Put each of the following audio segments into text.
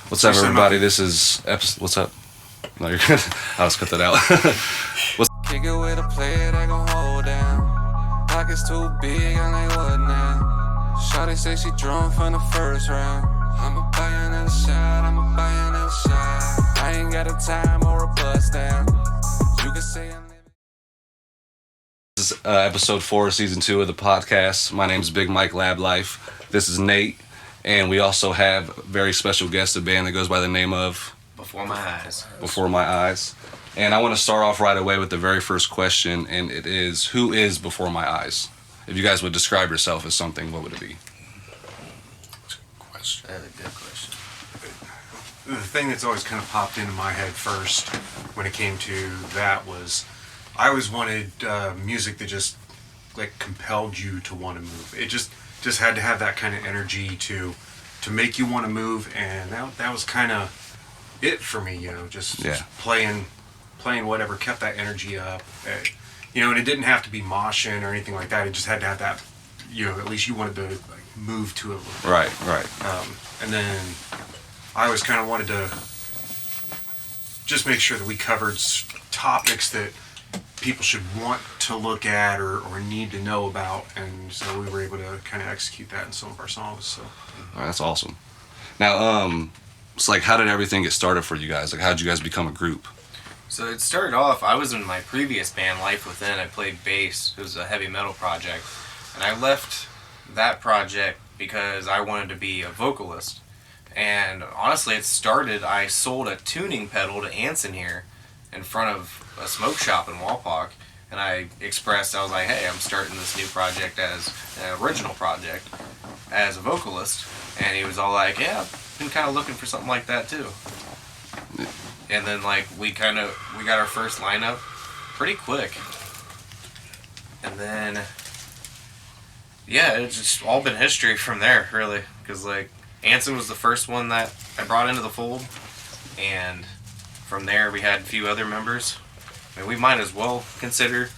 What's up, everybody? This is what's up? No, you're good. I'll just cut that out. What's Kick it with a player that gon' hold down. Pockets too big, I'm like, what now? Shawty say she drunk from the first round. I'ma buy another shot, I'ma buy another shot. I ain't got a time or a bust down. You can say I'm living. This is episode 4, season 2 of the podcast. My name's Big Mike Lab Life. This is Nate, and we also have a very special guest, a band that goes by the name of Before My Eyes. Before My Eyes. And I want to start off right away with the very first question, and it is, who is Before My Eyes? If you guys would describe yourself as something, what would it be? Question. That's a good question. The thing that's always kind of popped into my head first when it came to that was I always wanted music that just like compelled you to want to move. It just had to have that kind of energy to make you want to move, and that was kind of it for me, you know, just playing whatever kept that energy up. You know, and it didn't have to be moshing or anything like that. It just had to have that, you know, at least you wanted to like move to it. Right. And then I always kind of wanted to just make sure that we covered topics that people should want to look at or need to know about, and so we were able to kind of execute that in some of our songs. So All right, that's awesome. Now, it's like, how did everything get started for you guys? Like, how did you guys become a group? So it started off, I was in my previous band, Life Within. I played bass. It was a heavy metal project. And I left that project because I wanted to be a vocalist. And honestly, it started, I sold a tuning pedal to Anson here in front of a smoke shop in Walpock. And I expressed, I was like, hey, I'm starting this new project as an original project as a vocalist. And he was all like, yeah, I've been kind of looking for something like that too. And then like we got our first lineup pretty quick. And then yeah, it's just all been history from there, really, because like Anson was the first one that I brought into the fold, and from there we had a few other members. I mean, we might as well consider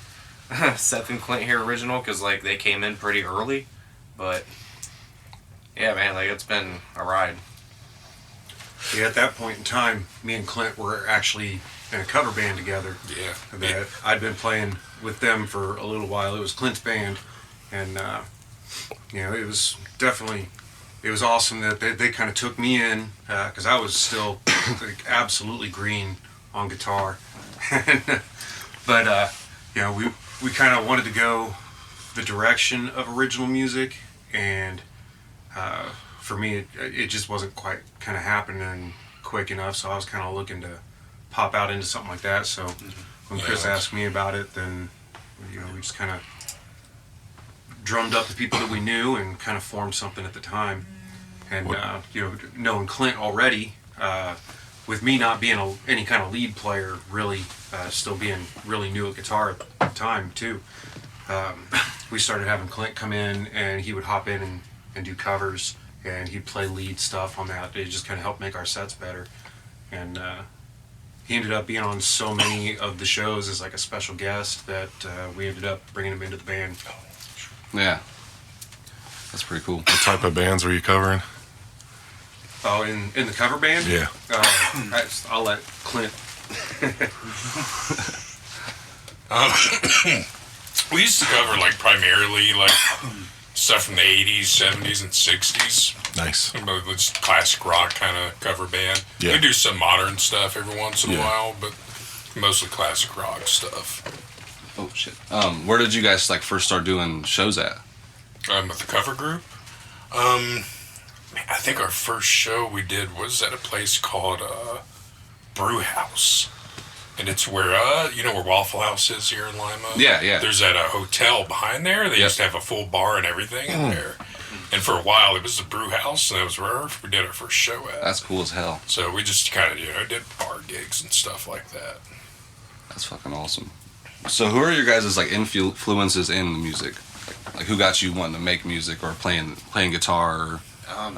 Seth and Clint here original, because like they came in pretty early, but yeah, man, like it's been a ride. yeah, at that point in time, me and Clint were actually in a cover band together. Yeah. That I'd been playing with them for a little while. It was Clint's band, and you know, it was awesome that they kind of took me in, because I was still like, absolutely green on guitar. But you know, we kind of wanted to go the direction of original music, and for me it just wasn't quite kind of happening quick enough, so I was kind of looking to pop out into something like that. So when Chris asked me about it, then you know, we just kind of drummed up the people that we knew and kind of formed something at the time. And you know, knowing Clint already, with me not being any kind of lead player, really still being really new at guitar at the time too, we started having Clint come in, and he would hop in and do covers, and he'd play lead stuff on that. It just kind of helped make our sets better. And he ended up being on so many of the shows as like a special guest that we ended up bringing him into the band. Yeah. That's pretty cool. What type of bands were you covering? Oh, in the cover band? Yeah. I'll let Clint. We used to cover like primarily like stuff from the 80s, 70s, and 60s. Nice. But just classic rock kind of cover band. Yeah. We do some modern stuff every once in a while, but mostly classic rock stuff. Oh shit. Where did you guys like first start doing shows at? With the cover group. I think our first show we did was at a place called Brew House, and it's where you know where Waffle House is here in Lima. Yeah. There's that hotel behind there. They used to have a full bar and everything in there. And for a while it was the Brew House, and that was where we did our first show at. That's cool as hell. So we just kind of did bar gigs and stuff like that. That's fucking awesome. So who are your guys' like influences in the music? Like who got you wanting to make music or playing guitar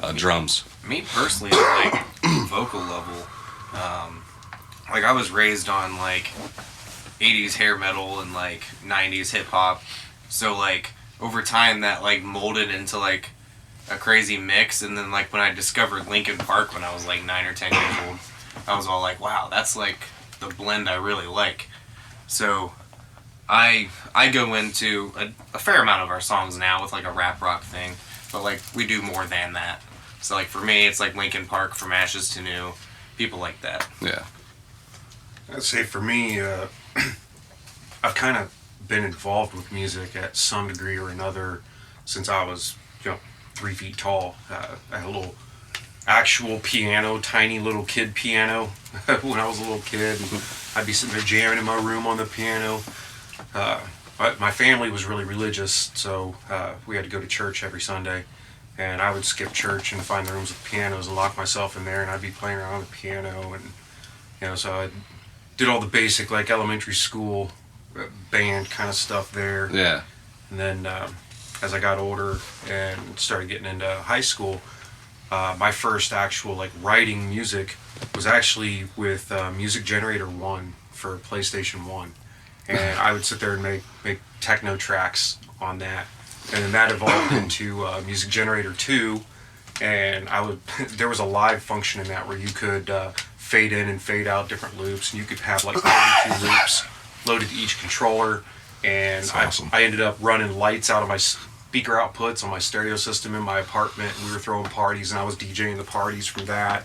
or drums? Me personally, like vocal level, like I was raised on like 80s hair metal and like 90s hip hop, so like over time that like molded into like a crazy mix. And then like when I discovered Linkin Park when I was like 9 or 10 years old, I was all like, wow, that's like the blend I really like. So I go into a fair amount of our songs now with like a rap rock thing, but like we do more than that. So like for me, it's like Linkin Park, From Ashes to New, people like that. Yeah. I'd say for me, I've kind of been involved with music at some degree or another since I was, 3 feet tall. I had a little actual piano, tiny little kid piano when I was a little kid. And I'd be sitting there jamming in my room on the piano. My family was really religious, so we had to go to church every Sunday. And I would skip church and find the rooms with pianos and lock myself in there, and I'd be playing around on the piano. And, so I did all the basic, like, elementary school band kind of stuff there. Yeah. And then as I got older and started getting into high school, my first actual, like, writing music was actually with Music Generator 1 for PlayStation 1. And I would sit there and make techno tracks on that. And then that evolved into Music Generator 2, and there was a live function in that where you could fade in and fade out different loops, and you could have like 32 loops loaded to each controller. And awesome. I ended up running lights out of my speaker outputs on my stereo system in my apartment, and we were throwing parties, and I was DJing the parties from that.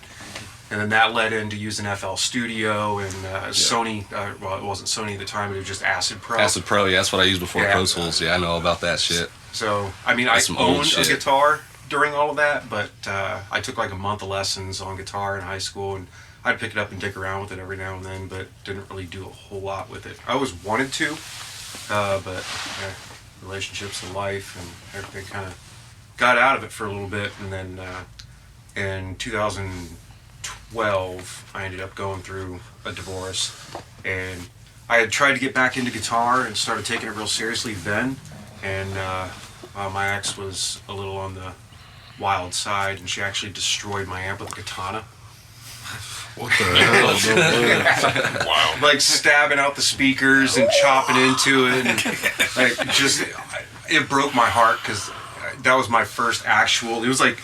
And then that led into using FL Studio and Sony. Well, it wasn't Sony at the time; it was just Acid Pro. Acid Pro, yeah, that's what I used before Pro Tools. Yeah, I know about that shit. So, I mean, I owned a guitar during all of that, but I took like a month of lessons on guitar in high school, and I'd pick it up and dick around with it every now and then, but didn't really do a whole lot with it. I always wanted to, but relationships and life and everything kind of got out of it for a little bit, and then in 2012, I ended up going through a divorce, and I had tried to get back into guitar and started taking it real seriously then. And my ex was a little on the wild side, and she actually destroyed my amp with a katana. What the hell? Wow. Like stabbing out the speakers and chopping into it, and like just it broke my heart because that was my first actual. It was like,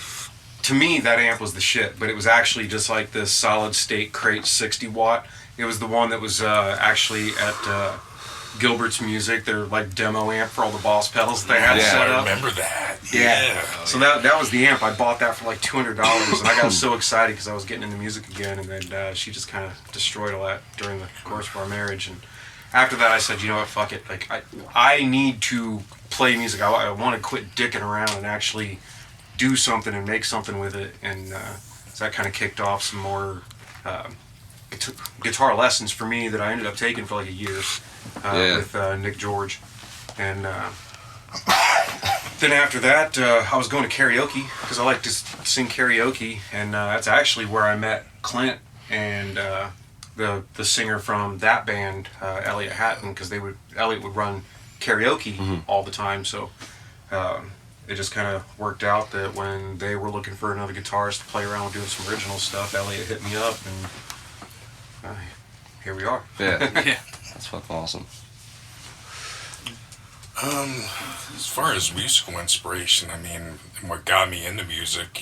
to me, that amp was the shit, but it was actually just like this solid state crate 60 watt. It was the one that was actually at Gilbert's Music, their like demo amp for all the Boss pedals that they had set up. I remember that. Yeah. So that was the amp. I bought that for like $200, and I got so excited because I was getting into music again. And then she just kind of destroyed all that during the course of our marriage. And after that, I said, you know what, fuck it. Like I need to play music. I want to quit dicking around and actually do something and make something with it. And so that kind of kicked off some more guitar lessons for me that I ended up taking for like a year. With Nick George, and then after that I was going to karaoke because I like to sing karaoke, and that's actually where I met Clint and the singer from that band, Elliot Hatton, because Elliot would run karaoke all the time, so it just kind of worked out that when they were looking for another guitarist to play around with doing some original stuff, Elliot hit me up, and here we are. Yeah. Yeah. That's fucking awesome. As far as musical inspiration, I mean, what got me into music,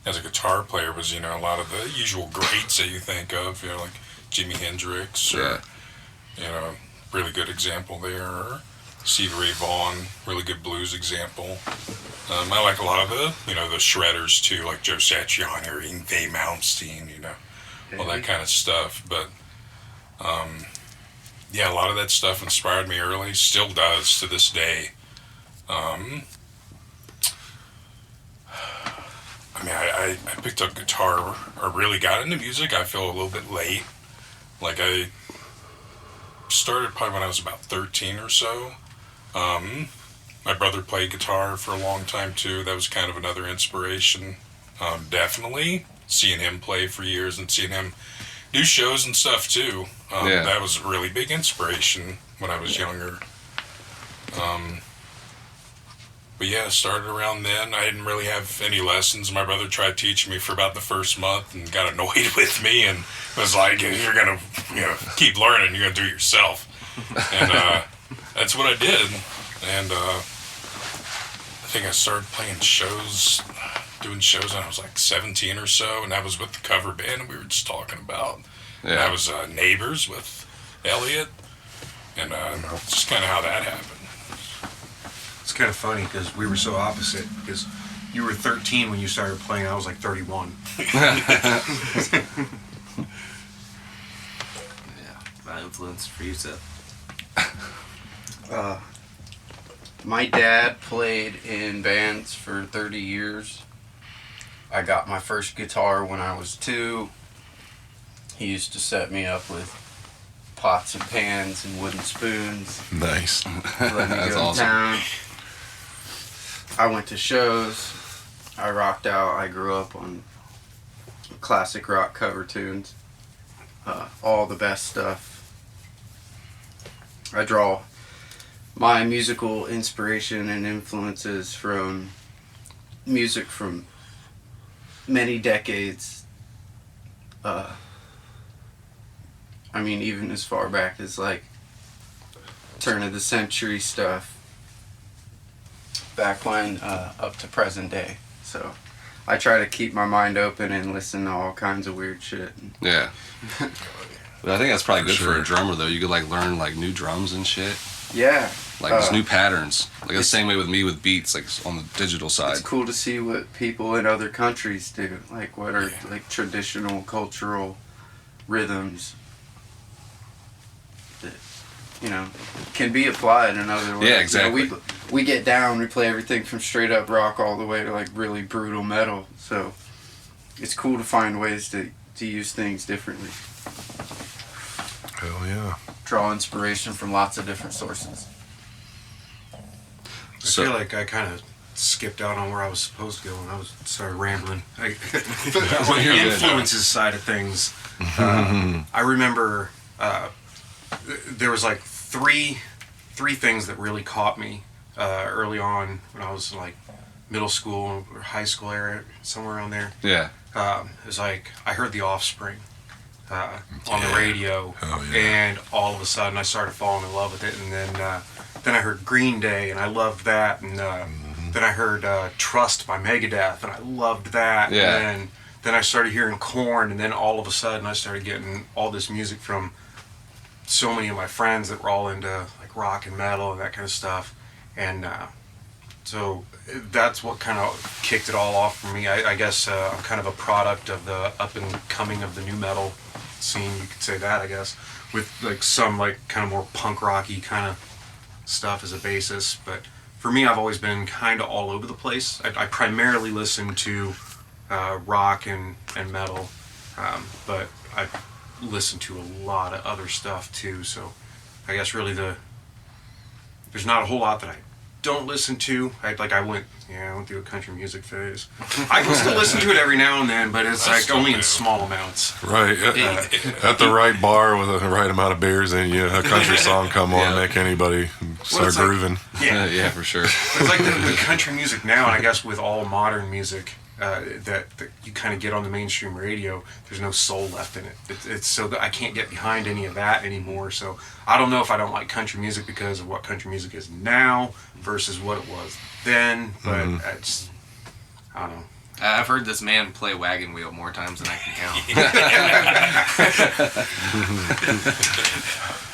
as a guitar player was, a lot of the usual greats that you think of, like Jimi Hendrix, or, really good example there, or Stevie Ray Vaughan, really good blues example. I like a lot of the shredders too, like Joe Satriani or Yngwie Malmsteen, all that kind of stuff, but, yeah, a lot of that stuff inspired me early, still does to this day. I picked up guitar, or really got into music, I feel a little bit late. Like, I started probably when I was about 13 or so. My brother played guitar for a long time, too. That was kind of another inspiration. Definitely seeing him play for years and seeing him do shows and stuff too. That was a really big inspiration when I was younger. But yeah, started around then. I didn't really have any lessons. My brother tried teaching me for about the first month and got annoyed with me and was like, you're going to keep learning. You're going to do it yourself. And that's what I did. And think I started playing shows, doing shows when I was like 17 or so, and that was with the cover band we were just talking about. Yeah. And that was Neighbors with Elliot, and just kind of how that happened. It's kind of funny because we were so opposite. Because you were 13 when you started playing, I was like 31. My influence for you, Seth. My dad played in bands for 30 years. I got my first guitar when I was 2. He used to set me up with pots and pans and wooden spoons. Nice. Let me That's go awesome. to town. I went to shows. I rocked out. I grew up on classic rock cover tunes. All the best stuff. I draw my musical inspiration and influences from music from many decades. I mean, even as far back as like turn of the century stuff, back when up to present day. So I try to keep my mind open and listen to all kinds of weird shit. Yeah. But I think that's probably good for Sure. a drummer though. You could like learn like new drums and shit, Yeah. like just new patterns. Like the same way with me with beats, like on the digital It's side. cool to see what people in other countries do, like what are like traditional cultural rhythms that can be applied in other ways. Yeah, exactly. We get down, we play everything from straight up rock all the way to like really brutal metal. So it's cool to find ways to use things differently. Hell yeah. Draw inspiration from lots of different sources. I feel like I kind of skipped out on where I was supposed to go when I started rambling. On the You're good. influences side of things, I remember there was like three things that really caught me early on when I was like middle school or high school area, somewhere around there. Yeah. It was like I heard The Offspring on the radio, Oh, yeah. and all of a sudden I started falling in love with it. And then I heard Green Day, and I loved that. And then I heard Trust by Megadeth, and I loved that. Yeah. And then I started hearing Korn, and then all of a sudden I started getting all this music from so many of my friends that were all into like rock and metal and that kind of stuff. And so that's what kind of kicked it all off for me. I guess I'm kind of a product of the up and coming of the new metal scene, you could say that, I guess, with like some like kind of more punk rocky kind of stuff as a basis. But for me, I've always been kind of all over the place. I primarily listen to rock and metal, but I listen to a lot of other stuff too. So I guess really there's not a whole lot that I don't listen to. I went through a country music phase. I can still listen to it every now and then, but it's like only in small amounts. Right. At the right bar with the right amount of beers in you, a country song come on, Yeah. make anybody start it's like- grooving. Yeah, Yeah, for sure. it's like the country music now, and I guess with all modern music that you kind of get on the mainstream radio, there's no soul left in it. It's so that I can't get behind any of that anymore. So I don't know if I don't like country music because of what country music is now versus what it was then, but I don't know. I've heard this man play Wagon Wheel more times than I can count.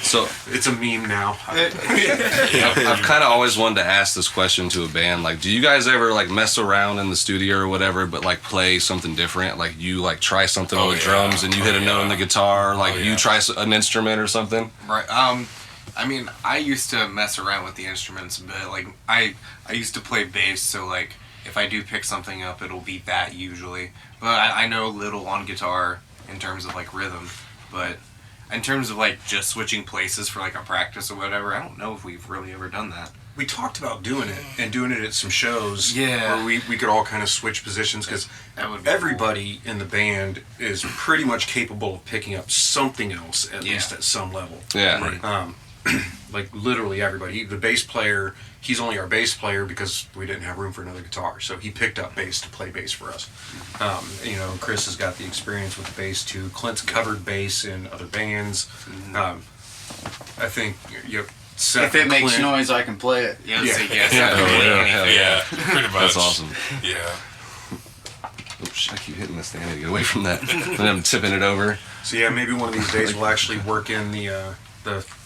So It's a meme now. I've kind of always wanted to ask this question to a band. Like, do you guys ever like mess around in the studio or whatever, but like play something different? Like you like try something Oh, with yeah. drums and you hit a note on the guitar. Like you yeah. try an instrument or something. Right. I mean, I used to mess around with the instruments a bit. Like, I used to play bass, so like if I do pick something up, it'll be that usually. But I know little on guitar in terms of like rhythm, but in terms of like just switching places for like a practice or whatever, I don't know if we've really ever done that. We talked about doing it and doing it at some shows Yeah. where we could all kind of switch positions because That would be everybody in the band is pretty much capable of picking up something else at Yeah. least at some level. Yeah. Right. Like literally everybody. The bass player, he's only our bass player because we didn't have room for another guitar, so he picked up bass to play bass for us. Chris has got the experience with the bass too. Clint's covered bass in other bands. I think Seth If it and makes Clint. noise, I can play it. Yeah, Yeah. so yes, Yeah. I mean, yeah, hell Yeah, pretty much. That's awesome. Yeah. Oops, I keep hitting this thing. I need to get away from that. And I'm tipping it over. So yeah, maybe one of these days we'll actually work in the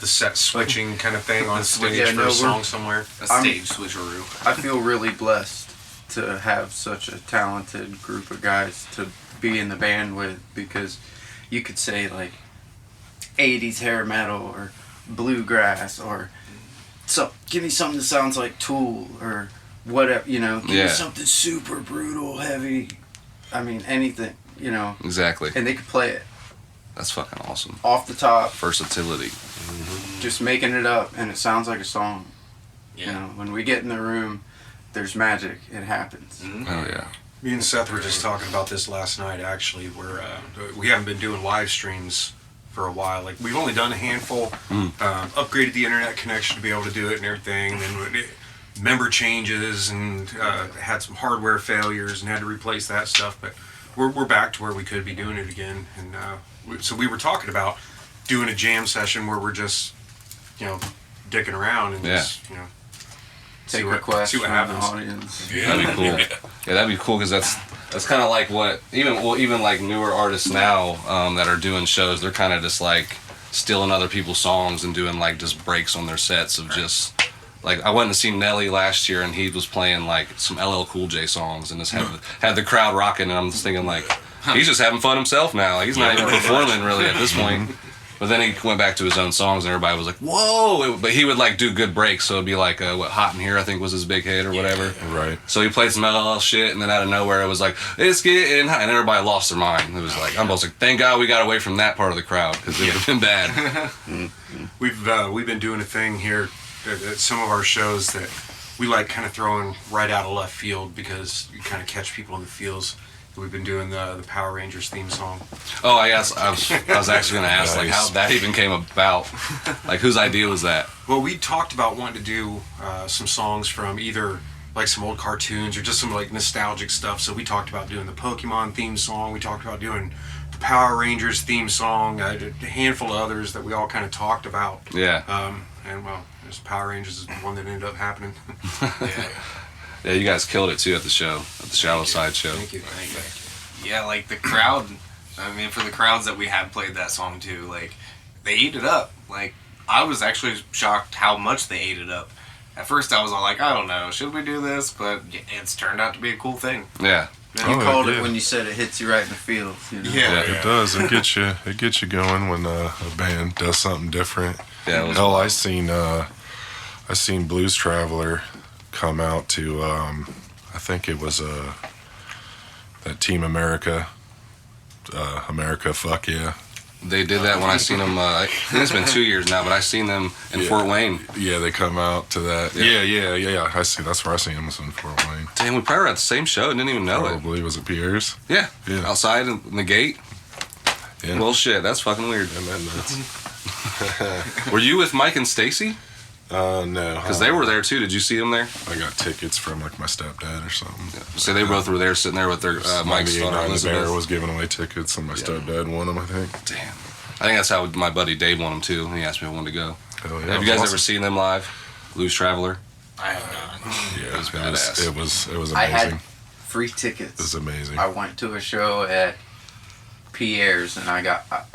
set switching kind of thing on stage Yeah, for no, a we're- song somewhere. a stage switcheroo. I feel really blessed to have such a talented group of guys to be in the band with, because you could say like 80s hair metal or bluegrass or give me something that sounds like Tool or whatever, give me Yeah. something super brutal, heavy. I mean, anything, Exactly. and they could play it That's fucking awesome. off the top, Versatility. just making it up, and it sounds like a song. Yeah. When we get in the room, there's magic. It happens. Oh yeah. Me and Seth were just talking about this last night. Actually, we haven't been doing live streams for a while. Like we've only done a handful. Upgraded the internet connection to be able to do it and everything. And then member changes and had some hardware failures and had to replace that stuff. But we're back to where we could be doing it again. And so we were talking about doing a jam session where we're just dicking around and just Take requests see what from happens. the audience. That'd be cool. Yeah, that'd be cool because that's kind of like what even like newer artists now that are doing shows. They're kind of just like stealing other people's songs and doing like just breaks on their sets of just like I went and seen Nelly last year and he was playing like some LL Cool J songs and just had the crowd rocking and I'm just thinking like he's just having fun himself now. Like, he's not even performing really at this point. But then he went back to his own songs, and everybody was like, "Whoa!" But he would like do good breaks, so it'd be like, "What Hot in Here?" I think was his big hit or whatever. Right. So he played some LL shit, and then out of nowhere, it was like, "It's getting hot," and everybody lost their mind. It was like, I'm both like, "Thank God we got away from that part of the crowd because it would have been bad." We've been doing a thing here at some of our shows that we like kind of throwing right out of left field because you kind of catch people in the feels. We've been doing the Power Rangers theme song. Oh, I guess I was actually going to ask like how that even came about. Like whose idea was that? Well, we talked about wanting to do some songs from either like some old cartoons or just some like nostalgic stuff. So we talked about doing the Pokemon theme song. We talked about doing the Power Rangers theme song. A handful of others that we all kind of talked about. Yeah. And well, there's Power Rangers is the one that ended up happening. Yeah, you guys killed it too at the show, at the Shallow Side show. Thank you. Yeah, like the crowd. I mean, for the crowds that we had played that song to, like they ate it up. Like I was actually shocked how much they ate it up. At first, I was all like, I don't know, should we do this? But it's turned out to be a cool thing. Yeah. You called it when you said it hits you right in the feels. Yeah. It does. It gets you going when a band does something different. Yeah. It was Hell, I seen Blues Traveler come out to I think it was that Team America, America Fuck Yeah. They did that when I seen them. I think it's been 2 years now, but I seen them in Fort Wayne. Yeah, they come out to that. Yeah. I see. That's where I seen them, was in Fort Wayne. Damn, we probably were at the same show and didn't even know it. Probably was it Pierre's? Yeah. Yeah. Outside in the gate. Yeah. Well, shit, that's fucking weird. And then that's, Were you with Mike and Stacy? no. Because they were there too. Did you see them there? I got tickets from like my stepdad or something. So they both were there, sitting there with their Mike's daughter 98.9 The Bear Elizabeth. was giving away tickets, and my stepdad won them, I think. Damn. I think that's how my buddy Dave won them too. He asked me if I wanted to go. Hell yeah. Have you guys Awesome. ever seen them live? Blues Traveler. I have not. Yeah, It was badass. It was amazing. I had free tickets. It was amazing. I went to a show at Pierre's and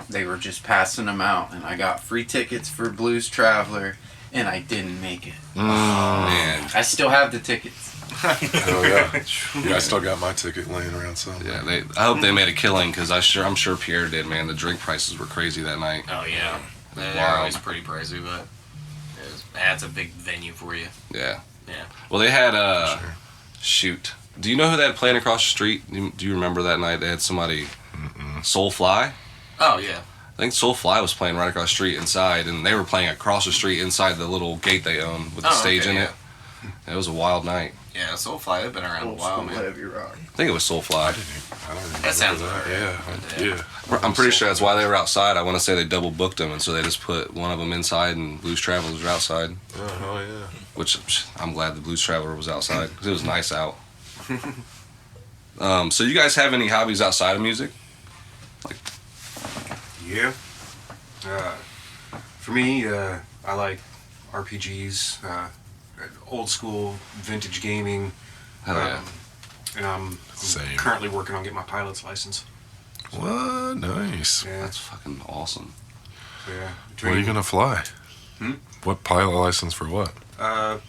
they were just passing them out, and I got free tickets for Blues Traveler, and I didn't make it. Man. I still have the tickets. Hell yeah. Yeah, I still got my ticket laying around somewhere. Yeah, I hope they made a killing because I'm sure Pierre did. Man, the drink prices were crazy that night. Oh yeah, they're Wild. always pretty pricey, but that's a big venue for you. Yeah. Yeah. Well, they had Sure. shoot. Do you know who they had playing across the street? Do you remember that night? They had somebody, Soulfly. Oh yeah. I think Soulfly was playing right across the street inside, and they were playing across the street inside the little gate they own with the stage in it. It was a wild night. Yeah, Soulfly, they've been around a while, man. Heavy rock. I think it was Soulfly. I don't remember That sounds that. right. Yeah. I'm pretty sure that's why they were outside. I want to say they double booked them, and so they just put one of them inside, and Blues Traveler were outside. Oh, yeah. Which I'm glad the Blues Traveler was outside because it was nice out. So you guys have any hobbies outside of music? Yeah. For me, I like RPGs, old school vintage gaming. Hell yeah. And I'm Same. currently working on getting my pilot's license. What? Nice. Yeah. That's fucking awesome. So, yeah. What are you gonna fly? Hmm? What pilot license for what?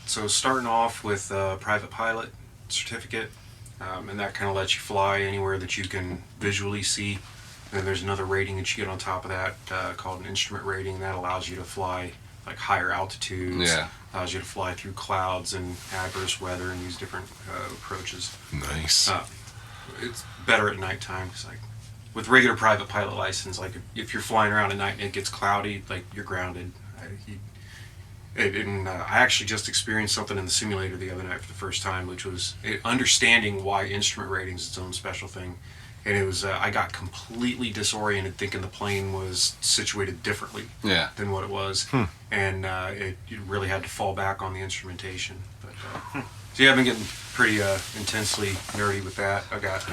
So starting off with a private pilot certificate, and that kind of lets you fly anywhere that you can visually see. And then there's another rating that you get on top of that called an instrument rating that allows you to fly like higher altitudes. Yeah. Allows you to fly through clouds and adverse weather and use different approaches. Nice. It's better at nighttime. 'Cause, like with regular private pilot license, like if you're flying around at night and it gets cloudy, like you're grounded. I actually just experienced something in the simulator the other night for the first time, which was understanding why instrument rating is its own special thing. And it was I got completely disoriented thinking the plane was situated differently Yeah. than what it was, and you really had to fall back on the instrumentation. But so yeah, I've been getting pretty intensely nerdy with that. I got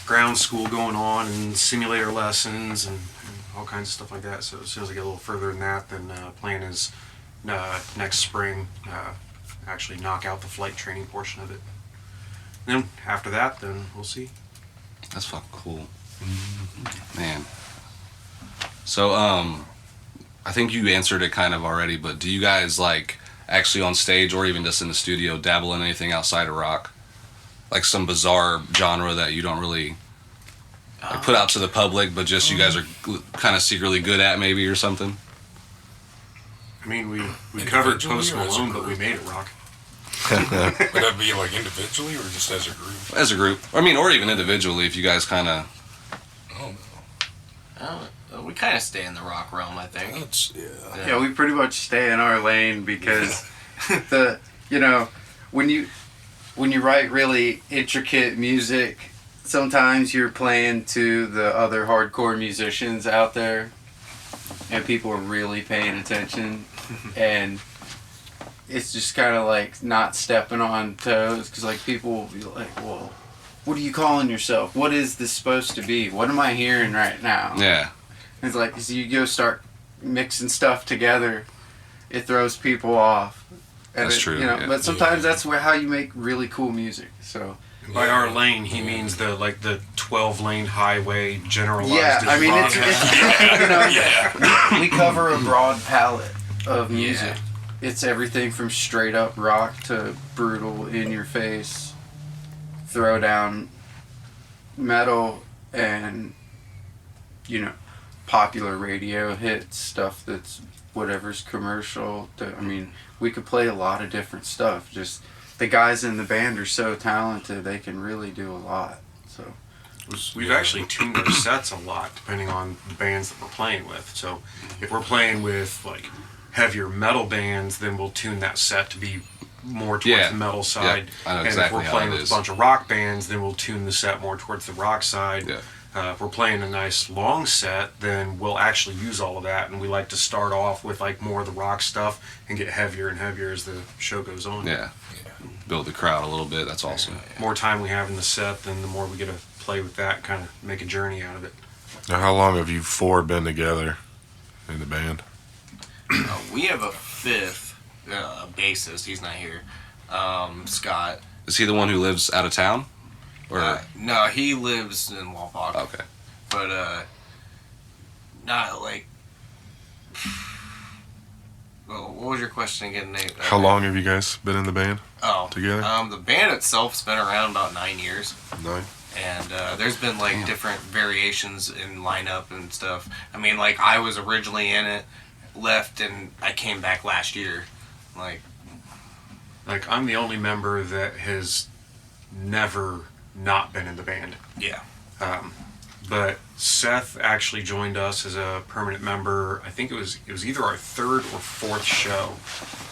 ground school going on and simulator lessons and all kinds of stuff like that. So as soon as I get a little further in that, then plan is next spring actually knock out the flight training portion of it. And then after that, then we'll see. That's fucking cool. Man. So, I think you answered it kind of already, but do you guys, like, actually on stage or even just in the studio dabble in anything outside of rock? Like some bizarre genre that you don't really like, put out to the public, but just you guys are kind of secretly good at maybe or something? I mean, we covered Individually Post or as a Malone, but group? we made it rock. Would that be like individually or just as a group? As a group. I mean, or even individually if you guys kind of... Oh, we kind of stay in the rock realm, I think. That's Yeah, we pretty much stay in our lane because when you write really intricate music, sometimes you're playing to the other hardcore musicians out there, and people are really paying attention, and it's just kind of like not stepping on toes because like people will be like, "Well, what are you calling yourself? What is this supposed to be? What am I hearing right now?" Yeah. It's like, so you go start mixing stuff together, it throws people off. And That's true, yeah. But sometimes that's how you make really cool music. So By our lane, he means the 12-lane highway generalized. yeah, as I mean rock. it's we cover a broad palette of music. It's everything from straight up rock to brutal, in your face, throw down metal, and popular radio hits, stuff that's whatever's commercial. I mean, we could play a lot of different stuff. Just the guys in the band are so talented, they can really do a lot. So We've actually tuned our sets a lot depending on the bands that we're playing with. So if we're playing with like heavier metal bands, then we'll tune that set to be more towards the metal side. I know and exactly if we're how playing it with is. a bunch of rock bands, then we'll tune the set more towards the rock side. Yeah. If we're playing a nice long set, then we'll actually use all of that, and we like to start off with like more of the rock stuff and get heavier and heavier as the show goes on. Yeah. Build the crowd a little bit. That's awesome. More time we have in the set, then the more we get to play with that, kind of make a journey out of it. Now, how long have you four been together in the band? We have a fifth bassist. He's not here. Scott. Is he the one who lives out of town? Or No, he lives in Walpock. okay. But not like. Well, what was your question again, Nate? How long have you guys been in the band Oh, together? the band itself's been around about 9 years, 9. and there's been like different variations in lineup and stuff. I mean, like I was originally in it, left, and I came back last year. Like I'm the only member that has never not been in the band. yeah, But Seth actually joined us as a permanent member. I think it was either our third or fourth show,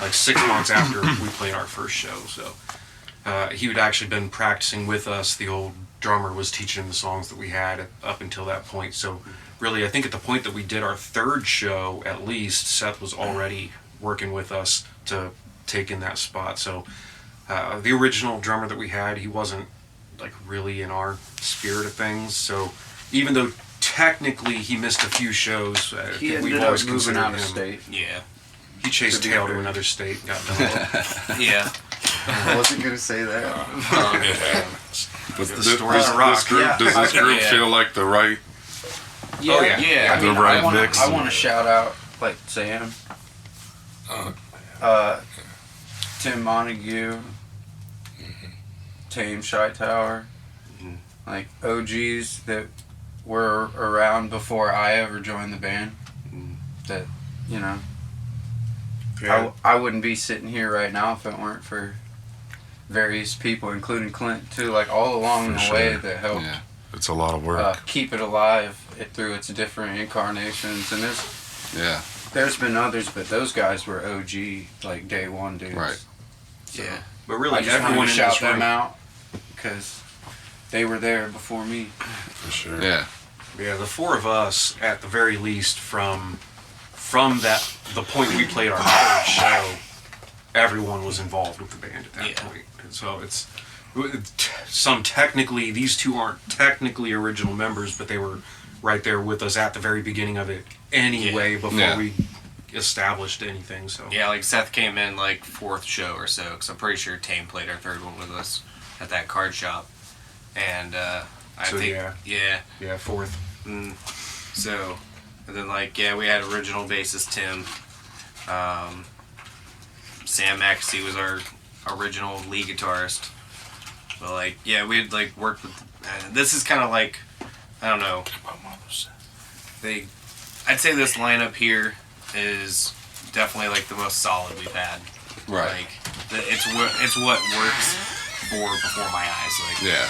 like 6 months after we played our first show. So he had actually been practicing with us. The old drummer was teaching him the songs that we had up until that point. So really, I think at the point that we did our third show, at least, Seth was already working with us to take in that spot. So the original drummer that we had, he wasn't like really in our spirit of things. So even though technically he missed a few shows, I he think we've ended up always moving considered out him. of state. yeah. He chased tail to another state and got done. Yeah. I wasn't gonna say that. Does The this, stories of rock. this group, Yeah. does this group Yeah. feel like the right? Yeah, yeah. Yeah. I mean, The right I wanna, mix. I want to shout out like Sam, Tim Montague, Tame Tower, like OGs that were around before I ever joined the band. That, you know, Yeah. I wouldn't be sitting here right now if it weren't for various people, including Clint too, like all along For the way sure. that helped Yeah. It's a lot of work. keep it alive through its different incarnations. And Yeah. there's been others, but those guys were OG, like day one dudes. Right. Yeah. But I really, just wanted everyone to in shout this them room, out because they were there before me. For sure. Yeah. yeah, the four of us, at the very least, from the point we played our third show, everyone was involved with the band at that Yeah. point. And so it's some technically, these two aren't technically original members, but they were right there with us at the very beginning of it anyway, before Yeah. we established anything. So Yeah, like Seth came in like fourth show or so, because I'm pretty sure Tame played our third one with us at that card shop. And I So, think, yeah. Fourth. So, and then like, yeah, we had original bassist Tim. Sam Maxey was our original lead guitarist. But like, yeah, we had like worked with, this is kind of like, I don't know, I'd say this lineup here is definitely like the most solid we've had. Right. Like, it's what works before my eyes. Like, Yeah.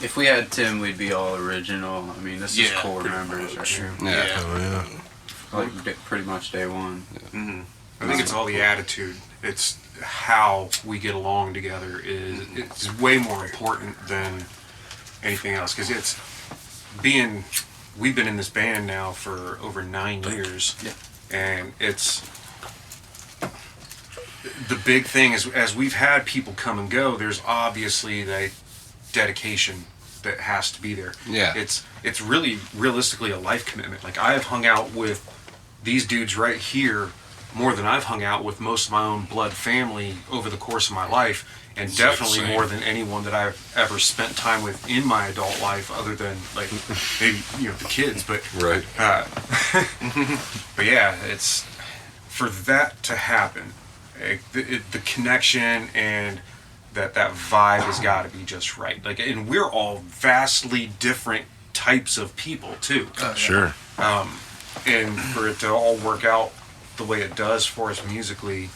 If we had Tim, we'd be all original. I mean, this is Yeah, core pretty members right here. Yeah. Oh, yeah. Like pretty much day one. I think it's all the attitude. It's how we get along together it's way more important than anything else, because we've been in this band now for over 9 years. Yeah. And it's the big thing is, as we've had people come and go, there's obviously that dedication that has to be there. Yeah. It's really realistically a life commitment. Like, I have hung out with these dudes right here more than I've hung out with most of my own blood family over the course of my life, and Same. definitely more than anyone that I've ever spent time with in my adult life, other than like maybe the kids. But Right. but yeah, it's for that to happen, the connection and that vibe has got to be just right. Like, and we're all vastly different types of people too. Sure. And for it to all work out the way it does for us musically,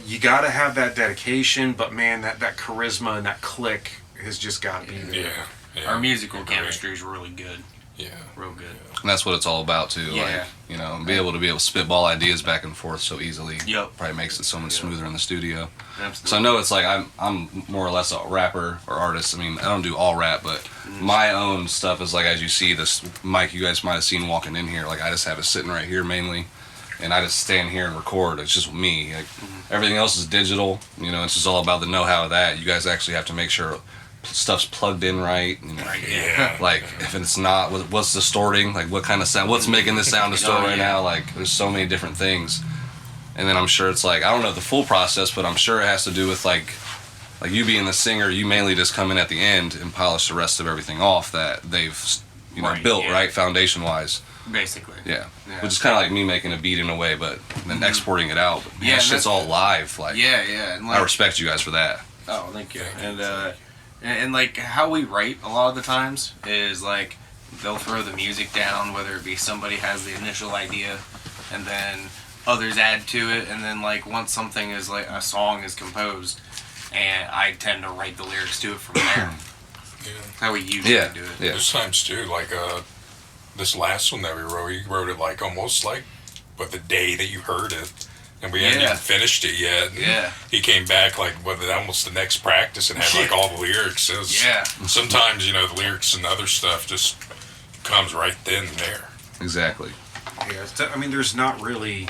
you got to have that dedication, but man, that charisma and that click has just got to be there. Yeah. our musical Agree. chemistry is really good. Yeah. Real good. And that's what it's all about too. Yeah. Like, be able to spitball ideas back and forth so easily. Yep. Probably makes it so much smoother in the studio. Absolutely. So I know it's like I'm more or less a rapper or artist. I mean, I don't do all rap, but my own stuff is like, as you see this mic you guys might have seen walking in here, like I just have it sitting right here mainly, and I just stand here and record. It's just me. Like everything else is digital. It's just all about the know-how of that. You guys actually have to make sure stuff's plugged in right. Yeah. Like if it's not, what's distorting? Like what kind of sound? What's making this sound distort right now? Like there's so many different things. And then I'm sure it's like, I don't know the full process, but I'm sure it has to do with like you being the singer, you mainly just come in at the end and polish the rest of everything off that they've Right, built, yeah. right, foundation wise. Basically. Yeah. Yeah. Which is kind of like me making a beat in a way, but then exporting it out. But man, Yeah, that shit's all live. Like Yeah. And I respect you guys for that. Oh, thank you. And like how we write a lot of the times is like they'll throw the music down, whether it be somebody has the initial idea and then others add to it, and then like once something is like a song is composed, and I tend to write the lyrics to it from there. That's how we usually Yeah. do it. Yeah. There's times too, like this last one that we wrote it like almost like, but the day that you heard it, and we hadn't Yeah. even finished it yet. And Yeah. he came back like almost the next practice and had like all the lyrics. It was, Yeah. Sometimes the lyrics and other stuff just comes right then and there. Exactly. Yeah, there's not really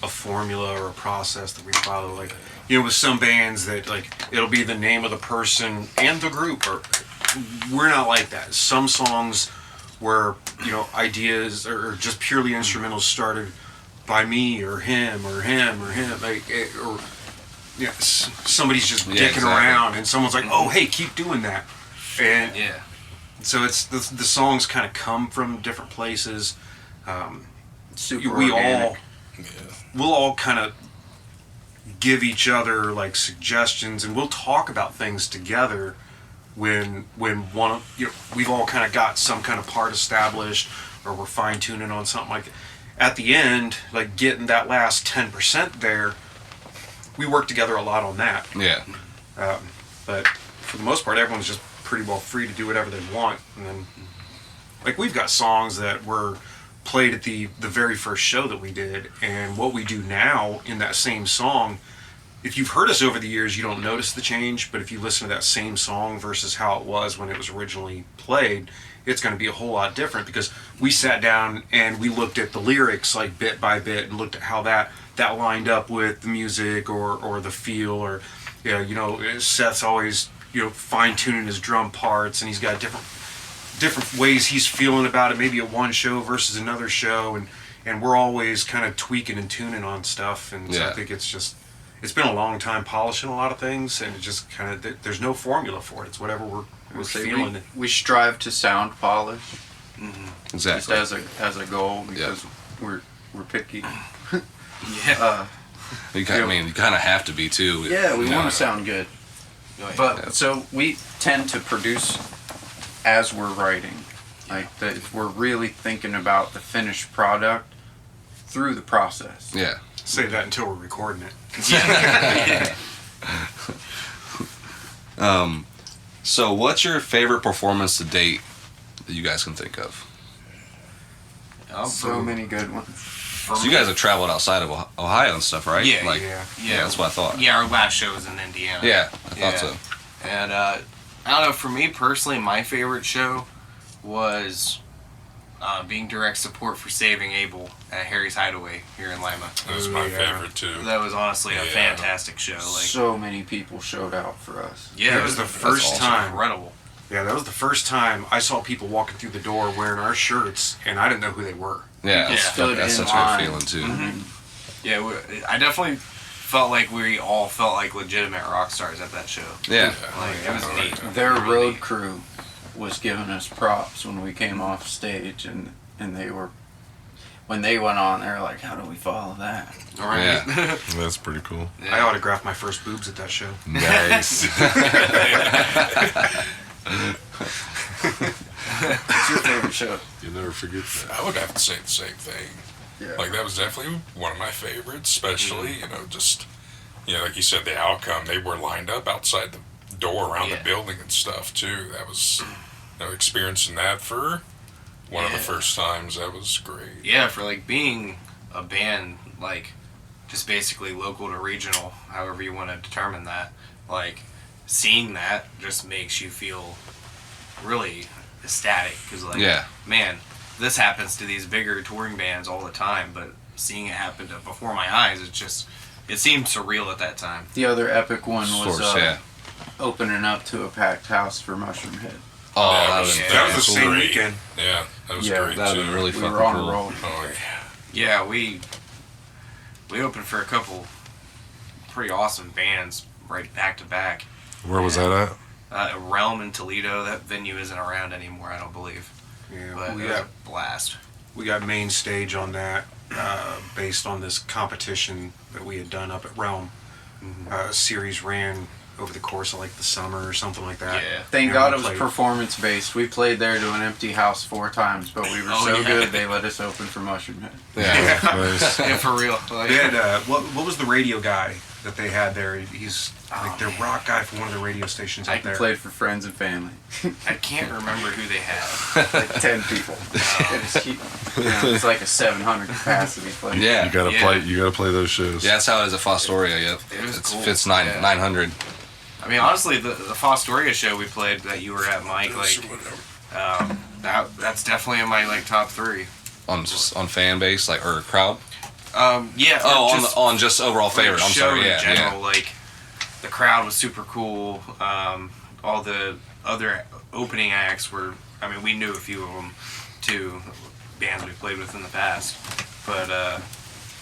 a formula or a process that we follow. Like, with some bands that like it'll be the name of the person and the group, or we're not like that. Some songs where ideas or just purely instrumentals started by me or him or him or him, or somebody's just dicking exactly. around and someone's like, oh hey, keep doing that, and Yeah. so it's the songs kind of come from different places. Super we organic. we'll all kind of give each other like suggestions, and we'll talk about things together when we've all kind of got some kind of part established, or we're fine tuning on something like that. At the end, like getting that last 10% there, we work together a lot on that. Yeah. But for the most part, everyone's just pretty well free to do whatever they want. And then, like, we've got songs that were played at the very first show that we did, and what we do now in that same song, if you've heard us over the years, you don't notice the change, but if you listen to that same song versus how it was when it was originally played, it's going to be a whole lot different, because we sat down and we looked at the lyrics like bit by bit and looked at how that lined up with the music or the feel, or Seth's always fine tuning his drum parts, and he's got different ways he's feeling about it, maybe at one show versus another show, and we're always kind of tweaking and tuning on stuff, and so I think it's been a long time polishing a lot of things, and it just kind of, there's no formula for it. It's whatever we're feeling. We strive to sound polished, Exactly. just as a goal, because we're picky. Yeah. You kind of have to be too. Yeah, we you know. want to sound good. But so we tend to produce as we're writing. Like we're really thinking about the finished product through the process. Yeah. Say that until we're recording it. So what's your favorite performance to date that you guys can think of? So many good ones. So you guys have traveled outside of Ohio and stuff, right? Yeah, yeah. That's what I thought. Yeah, our last show was in Indiana. Yeah, I thought so. And I don't know, for me personally, my favorite show was being direct support for Saving Abel at Harry's Hideaway here in Lima. That was my favorite too. That was honestly a Yeah. fantastic show. Like, So many people showed out for us. yeah, That was the first time. Incredible. Yeah, that was the first time I saw people walking through the door wearing our shirts, and I didn't know who they were. Yeah, Yeah. Stood that's in such a line. good feeling too. Yeah, I definitely felt like we all felt like legitimate rock stars at that show. Yeah. Like, it was neat. Their Really road neat. crew was giving us props when we came off stage, and they were, when they went on, they were like, how do we follow that? All right. Yeah. That's pretty cool. I autographed my first boobs at that show. Nice. What's your favorite show? You never forget that. I would have to say the same thing. Yeah. Like, that was definitely one of my favorites, especially, just, like you said, the outcome. They were lined up outside the door around the building and stuff, too. That was, experiencing that for one of the first times. That was great. Yeah, for like being a band, like just basically local to regional, however you want to determine that, like seeing that just makes you feel really ecstatic, because like, man, this happens to these bigger touring bands all the time, but seeing it happen before my eyes, it seemed surreal at that time. The other epic one was yeah. opening up to a packed house for Mushroom Head. Oh, that was That was the same great. weekend. Yeah, that was Yeah, great, that too. was really We fucking were on cool. a roll. Oh, Yeah, we opened for a couple pretty awesome bands right back to back. Where was that at? Realm in Toledo. That venue isn't around anymore, I don't believe. Yeah, But we it was got a blast. main stage on that based on this competition that we had done up at Realm. A series ran over the course of like the summer or something like that. Yeah. Thank And God we it was played- performance based. We played there to an empty house 4 times, but we were Oh, so yeah. good they let us open for Mushroom Head. Yeah. Nice. Yeah, for real. Like, They had what was the radio guy that they had there? He's like their rock guy for one of the radio stations I up there. played for friends and family. I can't remember who they had. Like 10 people. It's like a 700 capacity place. Yeah. You gotta Yeah. play those shows. Yeah, that's how it is at Fostoria. Yep. It was It's cool. fits Yeah. 900 I mean, honestly, the Fostoria show we played that you were at, Mike, like, that's definitely in my like top 3. on fan base, like, or crowd. Yeah. Oh, just, on just overall favorite. I'm show sorry. in Yeah, general, like the crowd was super cool. All the other opening acts were, I mean, we knew a few of them, too, bands we played with in the past. But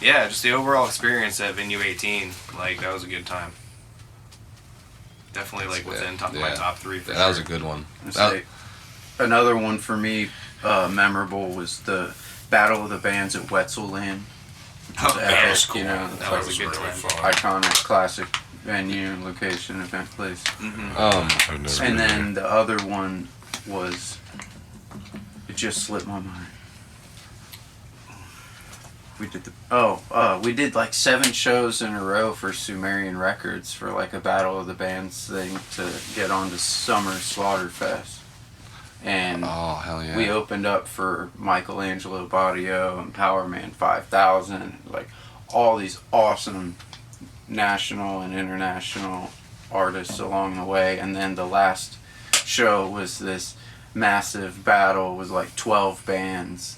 yeah, just the overall experience at Venue 18, like that was a good time. Definitely like within my top 3 for That was a good one. Another one for me, memorable, was the Battle of the Bands at Wetzelland. Oh, that was cool. You know, that was a good really time. fun. iconic, classic venue, location, event place. I've never And been then the other one was, it just slipped my mind. We did like 7 shows in a row for Sumerian Records for like a Battle of the Bands thing to get onto Summer Slaughterfest. And Oh, hell yeah. we opened up for Michelangelo Badio and Powerman 5000, like all these awesome national and international artists along the way. And then the last show was this massive battle, was like 12 bands,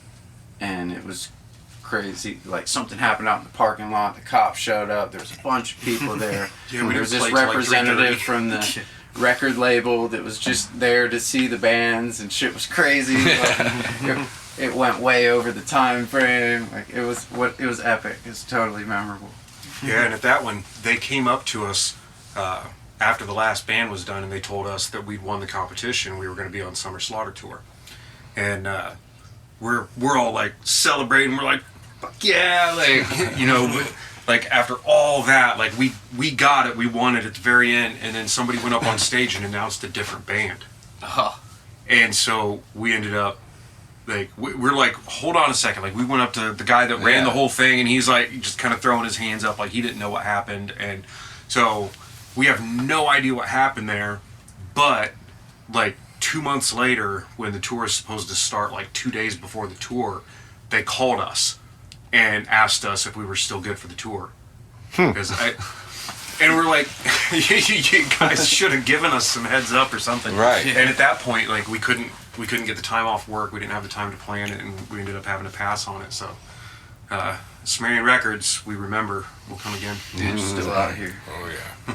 and it was crazy. Like something happened out in the parking lot, the cops showed up, there was a bunch of people there. Yeah, we There was didn't this play till, like, representative 3:30. from the record label that was just there to see the bands, and shit was crazy. Like, it went way over the time frame. Like it was epic. It was totally memorable. Yeah, and at that one, they came up to us after the last band was done, and they told us that we'd won the competition. We were going to be on Summer Slaughter tour, and we're all like celebrating. We're like, fuck yeah, like you know, like after all that, like we got it, we won it at the very end, and then somebody went up on stage and announced a different band, and so we ended up. Like we're like, hold on a second. Like we went up to the guy that ran the whole thing, and he's like just kind of throwing his hands up, like he didn't know what happened. And so we have no idea what happened there. But like 2 months later, when the tour is supposed to start, like 2 days before the tour, they called us and asked us if we were still good for the tour. Because and we're like, you guys should have given us some heads up or something. Right. And at that point, like we couldn't get the time off work. We didn't have the time to plan it, and we ended up having to pass on it. So, Sumerian Records, we remember, will come again. Dude, still out here. Oh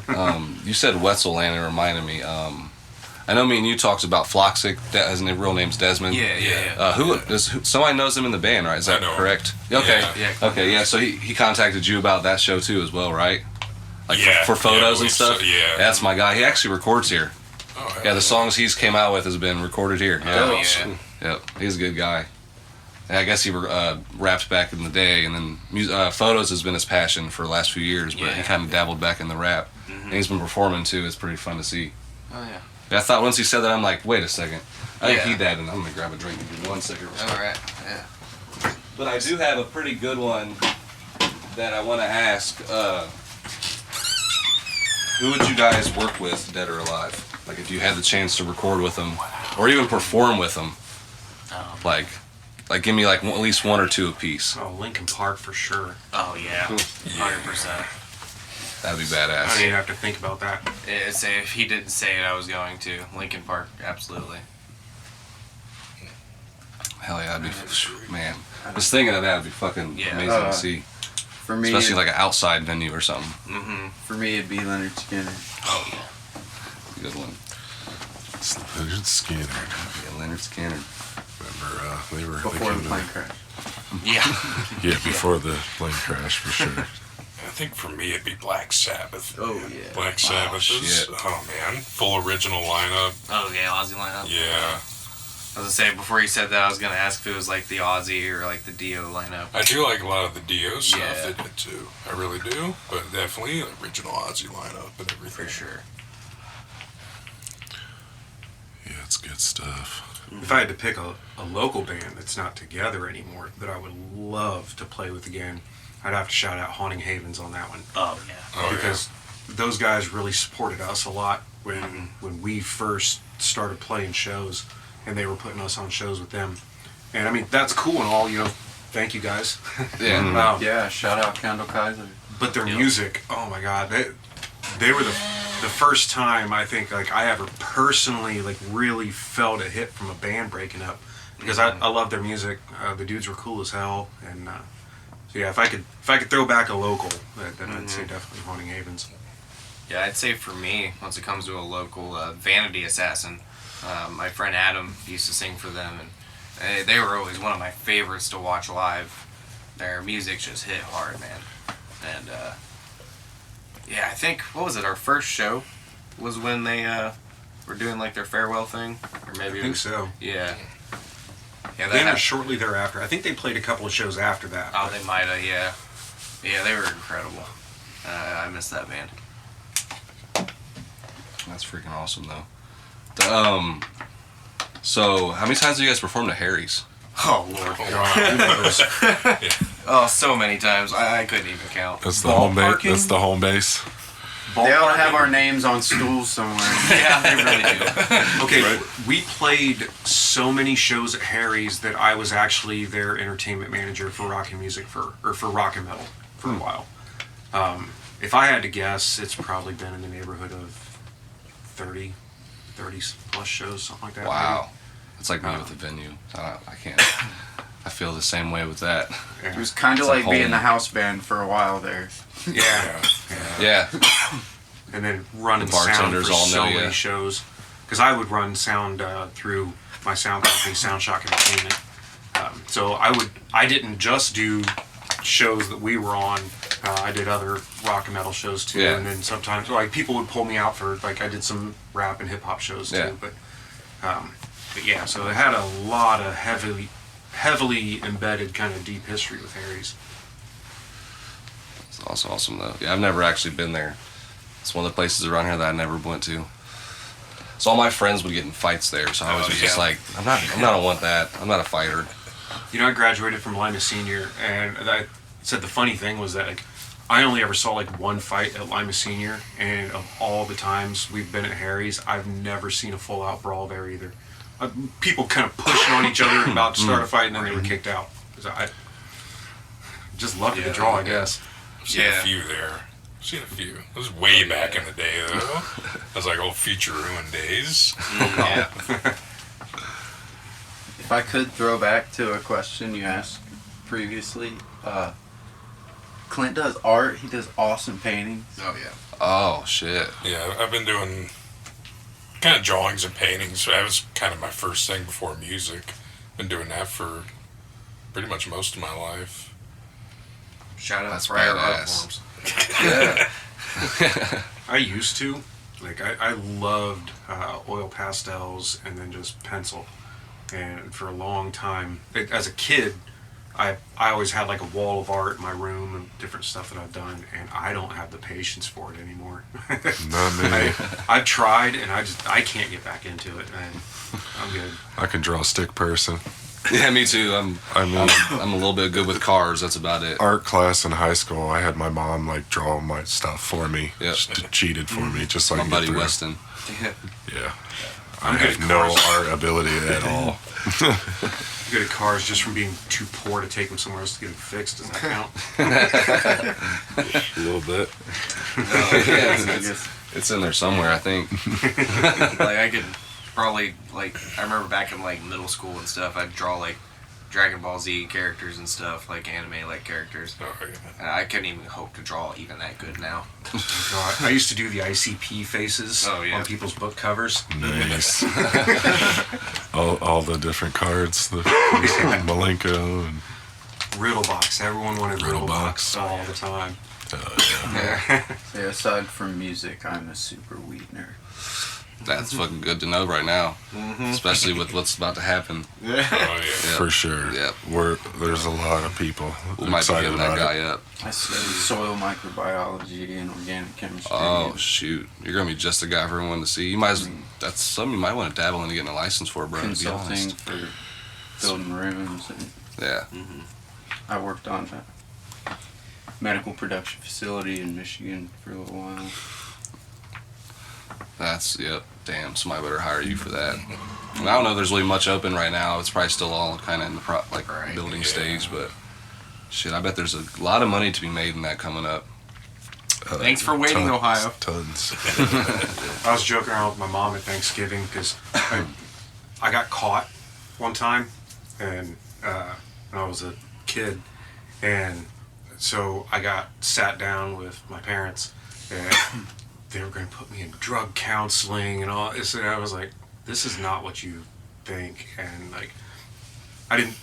yeah. You said Wetzelland, it reminded me. I know me and you talked about Floxic. His real name's Desmond. Yeah. Somebody knows him in the band, right? Is that I know him. correct? Okay. Yeah. Okay. Yeah. So he contacted you about that show too, as well, right? Like Yeah, for photos yeah, and we- stuff. so, yeah. That's my guy. He actually records here. Oh, hell Yeah, the songs he's came out with has been recorded here. Oh, Yeah. yeah. Yep. He's a good guy. And I guess he rapped back in the day, and then photos has been his passion for the last few years. But he kind of dabbled back in the rap, and he's been performing too. It's pretty fun to see. Oh yeah. Yeah, I thought once he said that, I'm like, wait a second. I think Yeah. he dabbed, and I'm gonna grab a drink. Give me 1 second. All right. Yeah. But I do have a pretty good one that I want to ask. Who would you guys work with, dead or alive? Like, if you had the chance to record with them, or even perform with them, like give me like at least 1 or 2 apiece. Oh, Linkin Park for sure. Oh yeah. 100%. That'd be I don't badass. even have to think about that. If he didn't say it, I was going to. Linkin Park, absolutely. Hell yeah, that'd be man. Just thinking of that would be fucking Yeah. amazing to see, For me, especially like an outside venue or something. for me, it'd be Leonard Skinner. Good one. Leonard Skinner. Yeah, Leonard Skinner. Remember, they were Before the they plane came crash. Yeah. to, yeah, before the plane crash for sure. I think for me it'd be Black Sabbath. Oh yeah. Black Sabbath is shit. oh man, full original lineup. Oh yeah, Ozzy lineup. Yeah. I was gonna say before you said that, I was gonna ask if it was like the Ozzy or like the Dio lineup. I do like a lot of the Dio stuff Yeah. they did too. I really do. But definitely original Ozzy lineup and everything. For sure. Yeah, it's good stuff. If I had to pick a local band that's not together anymore that I would love to play with again, I'd have to shout out Haunting Havens on that one. Oh yeah. Oh, Because those guys really supported us a lot when we first started playing shows, and they were putting us on shows with them. And I mean, that's cool and all, you know, thank you guys. Yeah. Yeah, shout out Kendall Kaiser. But their music, oh my god, they were the first time I think like I ever personally like really felt a hit from a band breaking up, because I love their music. The dudes were cool as hell, and so yeah, if I could throw back a local, then I'd say definitely Haunting Havens. Yeah, I'd say for me, once it comes to a local, Vanity Assassin. My friend Adam used to sing for them, and They were always one of my favorites to watch live. Their music just hit hard, man. And yeah, I think what was it? Our first show was when they were doing like their farewell thing, or maybe I think so. Yeah. Yeah, Then or shortly thereafter. I think they played a couple of shows after that. Oh, they might have. Yeah. Yeah, they were incredible. I miss that band. That's freaking awesome, though. So, how many times have you guys performed at Harry's? Oh Lord. Oh, so many times. I couldn't even count. That's the home base. That's the home base. They all have our names on stools somewhere. Yeah, they really do. Okay, we played so many shows at Harry's that I was actually their entertainment manager for rock and music for rock and metal for a while. If I had to guess, it's probably been in the neighborhood of 30 plus shows, something like that. Wow. It's like me with the venue. I can't. I feel the same way with that. It was kind of It's a like being home. the house band for a while there. Yeah. Yeah. And then running The sound bartenders for all so know ya. many shows. Because I would run sound through my sound company, Soundshock Entertainment. So I didn't just do shows that we were on. I did other rock and metal shows too. Yeah. And then sometimes, like, people would pull me out for, like, I did some rap and hip hop shows too. Yeah. But yeah, so it had a lot of heavily embedded kind of deep history with Harry's. It's also awesome, though. Yeah, I've never actually been there. It's one of the places around here that I never went to. So all my friends would get in fights there, so I was just like, I don't want that. I'm not a fighter. You know, I graduated from Lima Senior, and I said the funny thing was that, like, I only ever saw like one fight at Lima Senior, and of all the times we've been at Harry's, I've never seen a full-out brawl there either. People kind of pushing on each other and about to start a fight, and then they were kicked out. 'Cause I just loved the draw, I guess. I've seen a few there. I've seen a few. It was way back in the day, though. That was like old Future Ruin days. Yeah. If I could throw back to a question you asked previously, Clint does art. He does awesome paintings. Oh yeah. Oh, shit. Yeah, I've been doing kind of drawings and paintings. That was kind of my first thing before music. Been doing that for pretty much most of my life. Shout out That's Friar Art badass. Forms. Yeah. I used to. Like, I loved oil pastels and then just pencil. And for a long time, as a kid, I always had like a wall of art in my room and different stuff that I've done, and I don't have the patience for it anymore. Not me. I've tried, and I can't get back into it, and I'm good. I can draw a stick person. Yeah, me too. I'm a little bit good with cars. That's about it. Art class in high school, I had my mom like draw my stuff for me. Yep. She cheated for me, just so I My could get buddy through. Weston. Yeah. I'm I good have at no cars. art ability at all. I'm good at cars just from being too poor to take them somewhere else to get them fixed. Does that count? A little bit. It's in there somewhere, I think. Like I could probably I remember back in like middle school and stuff. I'd draw like Dragon Ball Z characters and stuff, like anime like characters. Oh, yeah. And I couldn't even hope to draw even that good now. God, I used to do the ICP faces Oh, yeah. on people's book covers. Nice. all the different cards, the Malenko and Riddlebox. Everyone wanted Riddlebox. Riddlebox all the time. Yeah, aside from music, I'm a super weed nerd. That's fucking good to know right now, especially with what's about to happen. Oh, yeah. for sure. Yep. There's a lot of people We might be excited getting that about guy it. up. I study soil microbiology and organic chemistry. Oh shoot, you're gonna be just the guy for everyone to see. You might. That's something you might want to dabble into getting a license for, bro. To be consulting honest. for building rooms, and Yeah. I worked on a medical production facility in Michigan for a little while. That's yep. Damn, somebody better hire you for that. And I don't know if there's really much open right now. It's probably still all kind of in the building stage, but shit, I bet there's a lot of money to be made in that coming up. Thanks for waiting, Ohio. Tons. I was joking around with my mom at Thanksgiving because I got caught one time, and when I was a kid, and so I got sat down with my parents, and they were going to put me in drug counseling and all this, and I was like, this is not what you think, and like, I didn't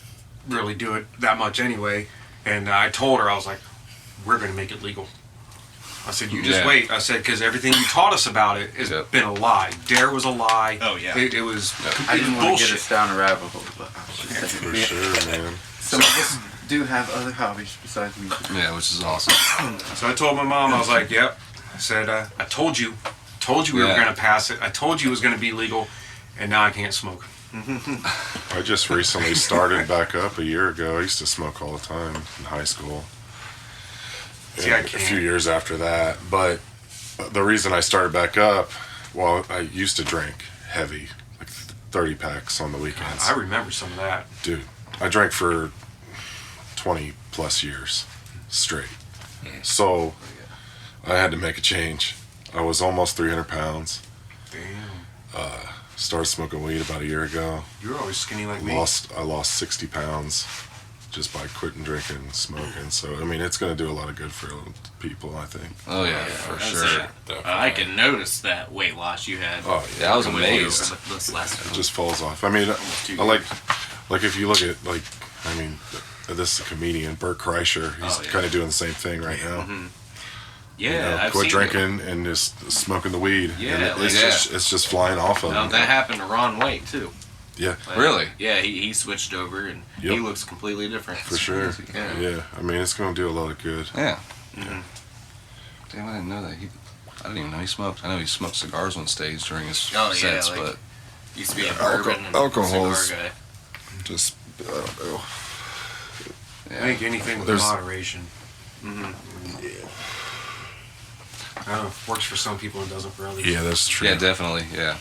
really do it that much anyway. And I told her, I was like, we're going to make it legal. I said, you just wait. I said, because everything you taught us about it has been a lie. Dare was a lie. Oh, yeah. It was I didn't want to bullshit. get us down a rabbit hole, but I was just saying. For sure, man. Some of us do have other hobbies besides music. Yeah, which is awesome. So I told my mom, I was like, yep. I said, I told you we were going to pass it. I told you it was going to be legal, and now I can't smoke. I just recently started back up a year ago. I used to smoke all the time in high school. See, I And a can't. few years after that. But the reason I started back up, well, I used to drink heavy, like 30 packs on the weekends. I remember some of that. Dude, I drank for 20 plus years straight. So I had to make a change. I was almost 300 pounds. Damn. Started smoking weed about a year ago. You were always skinny like me. I lost 60 pounds just by quitting drinking and smoking. So, I mean, it's going to do a lot of good for people, I think. Oh yeah, for That's sure. it. I can notice that weight loss you had. Oh, Yeah, I was With amazed. This last It time. just falls off. I mean, Almost 2 I like if you look at, like, I mean, this is a comedian, Bert Kreischer. He's Oh, yeah. kind of doing the same thing right now. Yeah, You know, I've quit seen drinking and just smoking the weed. Yeah, and like it's just flying off of Now, him. that happened to Ron White too. Yeah, Like, Really? Yeah, he switched over and he Yep. looks completely different. for sure. Yeah. Yeah, I mean, it's going to do a lot of good. Yeah. Mhm. Damn, I didn't know that. I didn't even know he smoked. I know he smoked cigars on stage during his Oh, yeah, sets, like- but Used to be a Alco- bourbon and alcohol's- cigar guy. Just, I don't know. I think anything with There's- moderation. I don't know. Works for some people and doesn't for others. Yeah, that's true. yeah, definitely, yeah.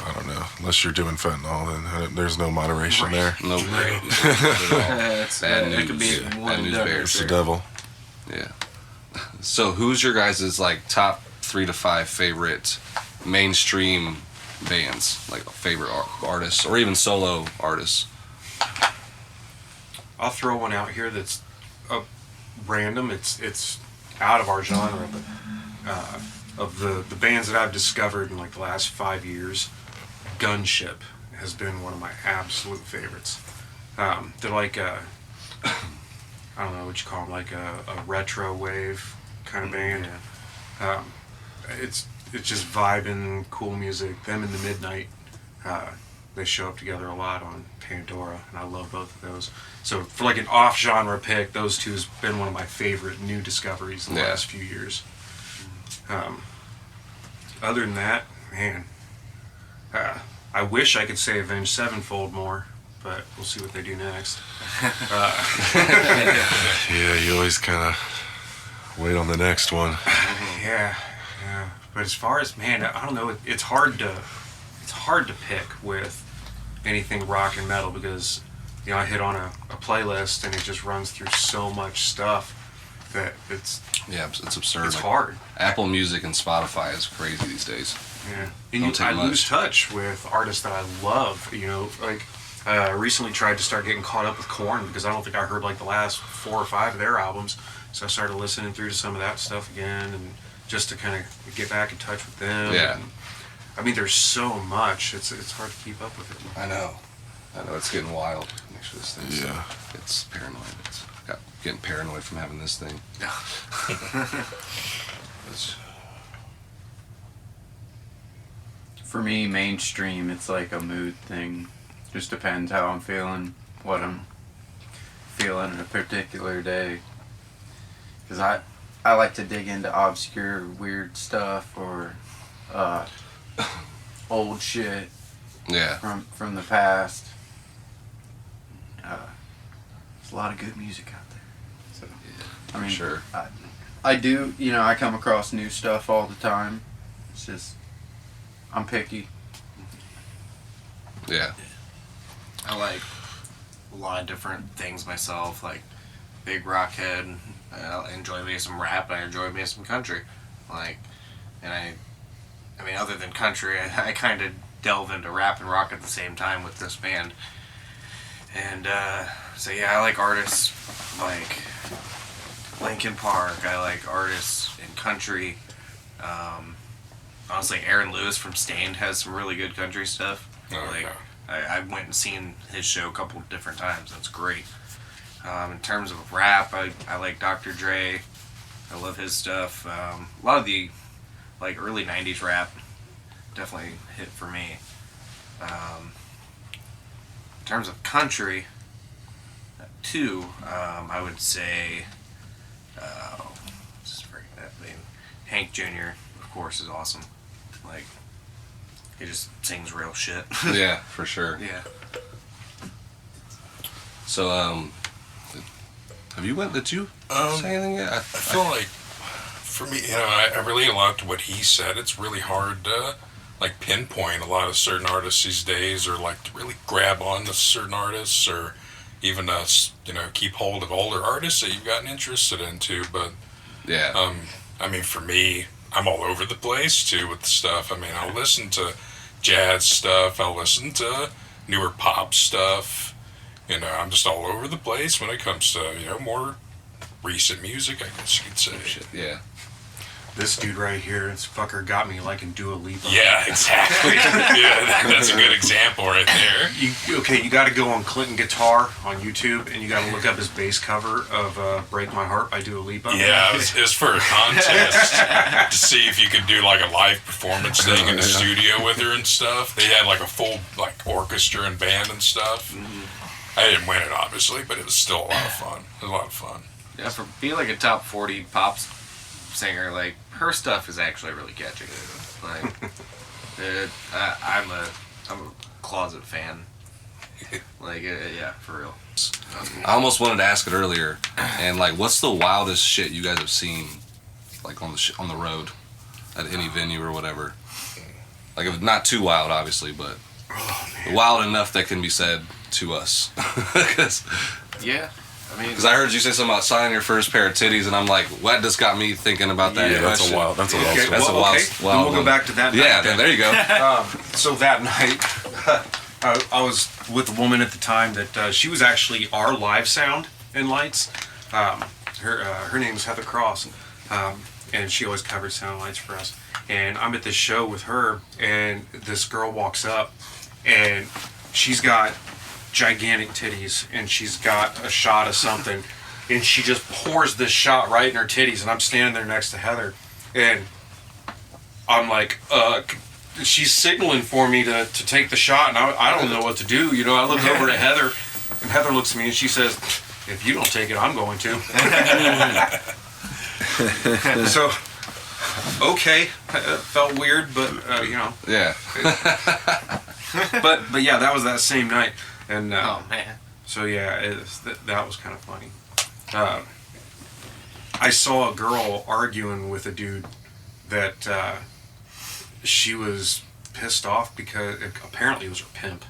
I don't know. Unless you're doing fentanyl, then there's no moderation there. No, It's, bad news. It could be Bad one news and done bears. It's right the there. devil. Yeah. So, who's your guys' like top 3 to 5 favorite mainstream bands, like favorite artists, or even solo artists? I'll throw one out here that's random. It's out of our genre, but of the bands that I've discovered in like the last 5 years, Gunship has been one of my absolute favorites. They're like I don't know what you call them, like a retro wave kind of band. It's just vibing, cool music. Them in the Midnight. They show up together a lot on Pandora, and I love both of those. So for like an off-genre pick, those two has been one of my favorite new discoveries in the Yeah. last few years. Other than that, man, I wish I could say Avenged Sevenfold more, but we'll see what they do next. Yeah, you always kind of wait on the next one. Yeah. But as far as, man, I don't know. It's hard to pick with anything rock and metal because I hit on a playlist and it just runs through so much stuff that it's absurd. Like, hard. Apple Music and Spotify is crazy these days. Yeah. And Don't take I lose much. touch with artists that I love. Like I recently tried to start getting caught up with Korn because I don't think I heard like the last 4 or 5 of their albums. So I started listening through to some of that stuff again, and just to kind of get back in touch with them. Yeah. And, I mean, there's so much. It's hard to keep up with it. I know it's getting wild. Make sure this thing's Yeah. it's paranoid. It's getting paranoid from having this thing. It's- For me, mainstream, it's like a mood thing. Just depends how I'm feeling, what I'm feeling in a particular day. Because I like to dig into obscure, weird stuff or old shit yeah. from the past. There's a lot of good music out there. So, I mean, sure. I do, I come across new stuff all the time. It's just, I'm picky. Yeah. I like a lot of different things myself, like big rock head. I enjoy me some rap. I enjoy me some country. I mean, other than country, I kind of delve into rap and rock at the same time with this band. And so yeah, I like artists like Linkin Park. I like artists in country. Honestly, Aaron Lewis from Stained has some really good country stuff. Oh, Like yeah. I went and seen his show a couple of different times. That's great. In terms of rap, I like Dr. Dre. I love his stuff. A lot of the like early '90s rap definitely hit for me. In terms of country, too, I would say, Hank Jr. of course is awesome. Like, he just sings real shit. Yeah, for sure. Yeah. So, did you say anything yet? I feel like, for me, I relate a lot to what he said. It's really hard to, like, pinpoint a lot of certain artists these days, or, like, to really grab on to certain artists, or even, keep hold of older artists that you've gotten interested into. But, yeah. I mean, for me, I'm all over the place, too, with the stuff. I mean, I'll listen to jazz stuff. I'll listen to newer pop stuff. I'm just all over the place when it comes to, more recent music, I guess you could say. Shit, yeah. This dude right here, this fucker got me liking Dua Lipa. Yeah, exactly. Yeah, that's a good example right there. You got to go on Clinton Guitar on YouTube, and you got to look up his bass cover of "Break My Heart" by Dua Lipa. Yeah, it was for a contest to see if you could do like a live performance thing in the studio with her and stuff. They had like a full like orchestra and band and stuff. Mm-hmm. I didn't win it obviously, but it was still a lot of fun. It was a lot of fun. Yeah, for being like a top 40 pop singer, like, her stuff is actually really catchy. Like, I'm a closet fan. Like, yeah, for real. I almost wanted to ask it earlier, and like, what's the wildest shit you guys have seen, like on the road, at any venue or whatever? Like, if not too wild, obviously, but wild enough that can be said to us. Yeah. Because I heard you say something about signing your first pair of titties, and I'm like, what? This got me thinking about that. Yeah, that's a wild Okay, story. That's a wild. Then we'll go back to that night. Yeah, then. there you go. So that night, I was with a woman at the time that she was actually our live sound and lights. Her name is Heather Cross, and she always covers sound lights for us. And I'm at this show with her, and this girl walks up, and she's got gigantic titties, and she's got a shot of something, and she just pours this shot right in her titties, and I'm standing there next to Heather, and I'm like, she's signaling for me to take the shot, and I don't know what to do. I look over at Heather, and Heather looks at me, and she says, if you don't take it, I'm going to. So, okay, felt weird, but, Yeah. but yeah, that was that same night. And Oh, man. so yeah, that was kind of funny. I saw a girl arguing with a dude that she was pissed off because apparently it was her pimp.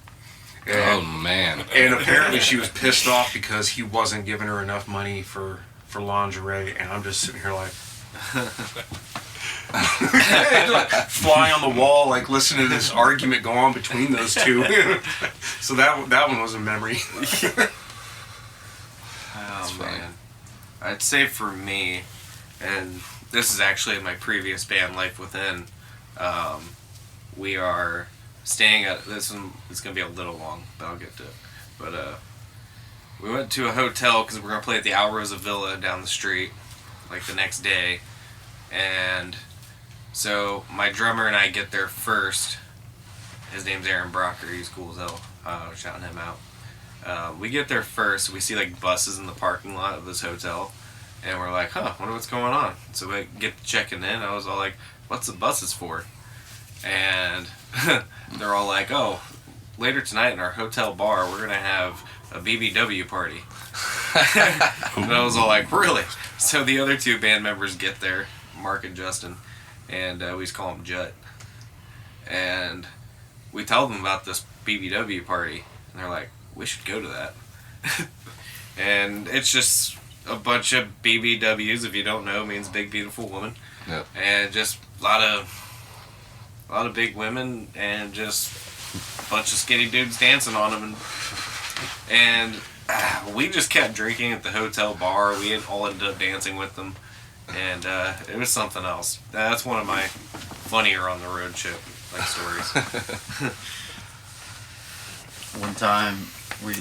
And, Oh man. and apparently she was pissed off because he wasn't giving her enough money for lingerie, and I'm just sitting here like fly on the wall, like listening to this argument go on between those two. So that one was a memory. Oh, man. I'd say for me, and this is actually in my previous band, Life Within, we are staying at, this one, it's going to be a little long, but I'll get to it. But we went to a hotel because we're going to play at the Alrosa Villa down the street, like the next day. And so my drummer and I get there first. His name's Aaron Brocker. He's cool as hell. Shouting him out. We get there first. We see like buses in the parking lot of this hotel. And we're like, wonder what's going on. So we get to checking in. I was all like, what's the buses for? And they're all like, oh, later tonight in our hotel bar, we're going to have a BBW party. And I was all like, really? So the other two band members get there, Mark and Justin, and we just call them Jut. And we tell them about this BBW party, and they're like, we should go to that. And it's just a bunch of BBWs, if you don't know, means big beautiful woman. Yep. And just a lot of big women, and just a bunch of skinny dudes dancing on them. And we just kept drinking at the hotel bar. We all ended up dancing with them, and it was something else. That's one of my funnier on the road trip stories. one time we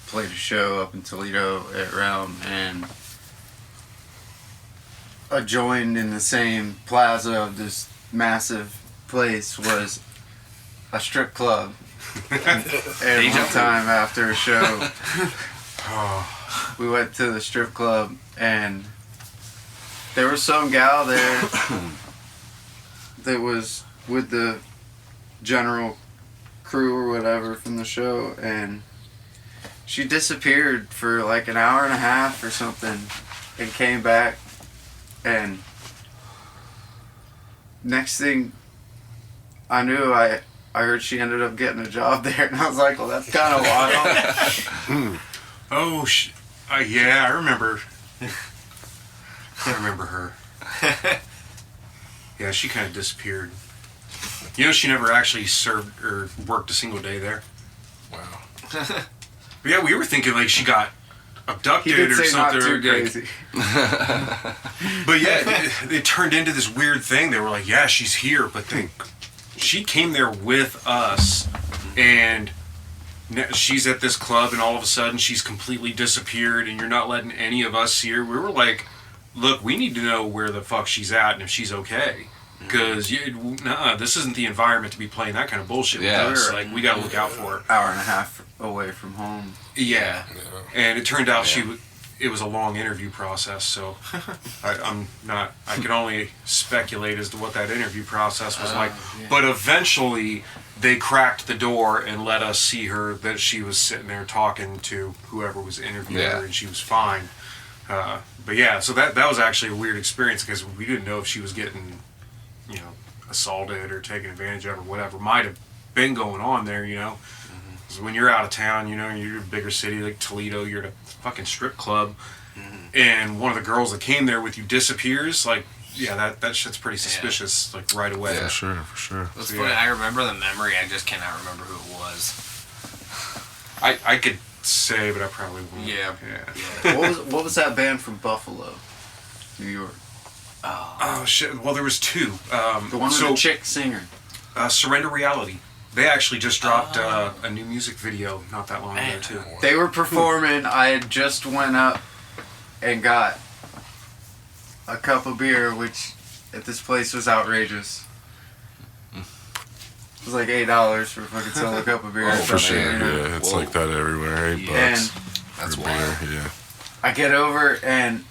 played a show up in Toledo at Realm, and adjoined in the same plaza of this massive place was a strip club. And one time after a show, we went to the strip club, and there was some gal there that was with the general crew or whatever from the show, and she disappeared for like an hour and a half or something and came back, and next thing I knew, I heard she ended up getting a job there, and I was like, well, that's kind of wild. Oh, yeah, I remember. I remember her. Yeah, she kind of disappeared. You know, she never actually served or worked a single day there. Wow. But yeah, we were thinking like she got He abducted did or say not something. too Like, crazy. but yeah, it turned into this weird thing. They were like, yeah, she's here, but she came there with us, and she's at this club, and all of a sudden she's completely disappeared, and you're not letting any of us see her. We were like, look, we need to know where the fuck she's at and if she's okay. Because this isn't the environment to be playing that kind of bullshit with us. Like, we gotta look out for her. Hour and a half away from home. Yeah. And it turned out it was a long interview process, so I can only speculate as to what that interview process was like. Yeah. But eventually they cracked the door and let us see her, that she was sitting there talking to whoever was interviewing her, and she was fine. But yeah, so that was actually a weird experience, because we didn't know if she was getting, assaulted or taken advantage of or whatever might have been going on there, Because when you're out of town, you're in a bigger city like Toledo, you're at a fucking strip club, and one of the girls that came there with you disappears, like, yeah, that shit's pretty suspicious, like, right away. Yeah, for sure. It's funny, I remember the memory, I just cannot remember who it was. I could say, but I probably won't. Yeah. What was that band from Buffalo, New York? Oh shit! Well, there was two. The one with the chick singer. Surrender Reality. They actually just dropped a new music video not that long ago too. They were performing. I had just went up and got a cup of beer, which at this place was outrageous. It was like $8 for a fucking solo cup of beer. For sure, yeah. It's like that everywhere, $8. And that's wild. Yeah. I get over, and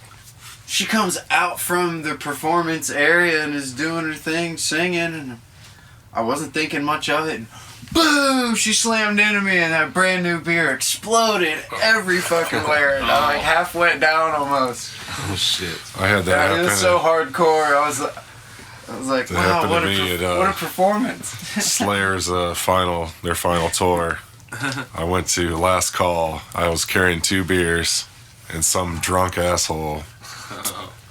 she comes out from the performance area and is doing her thing, singing, and I wasn't thinking much of it. And boom! She slammed into me, and that brand new beer exploded every fucking where. And I like half went down almost. Oh shit! I had that happen. It was so hardcore. I was like, wow, what a performance! Slayer's their final tour. I went to Last Call. I was carrying 2 beers, and some drunk asshole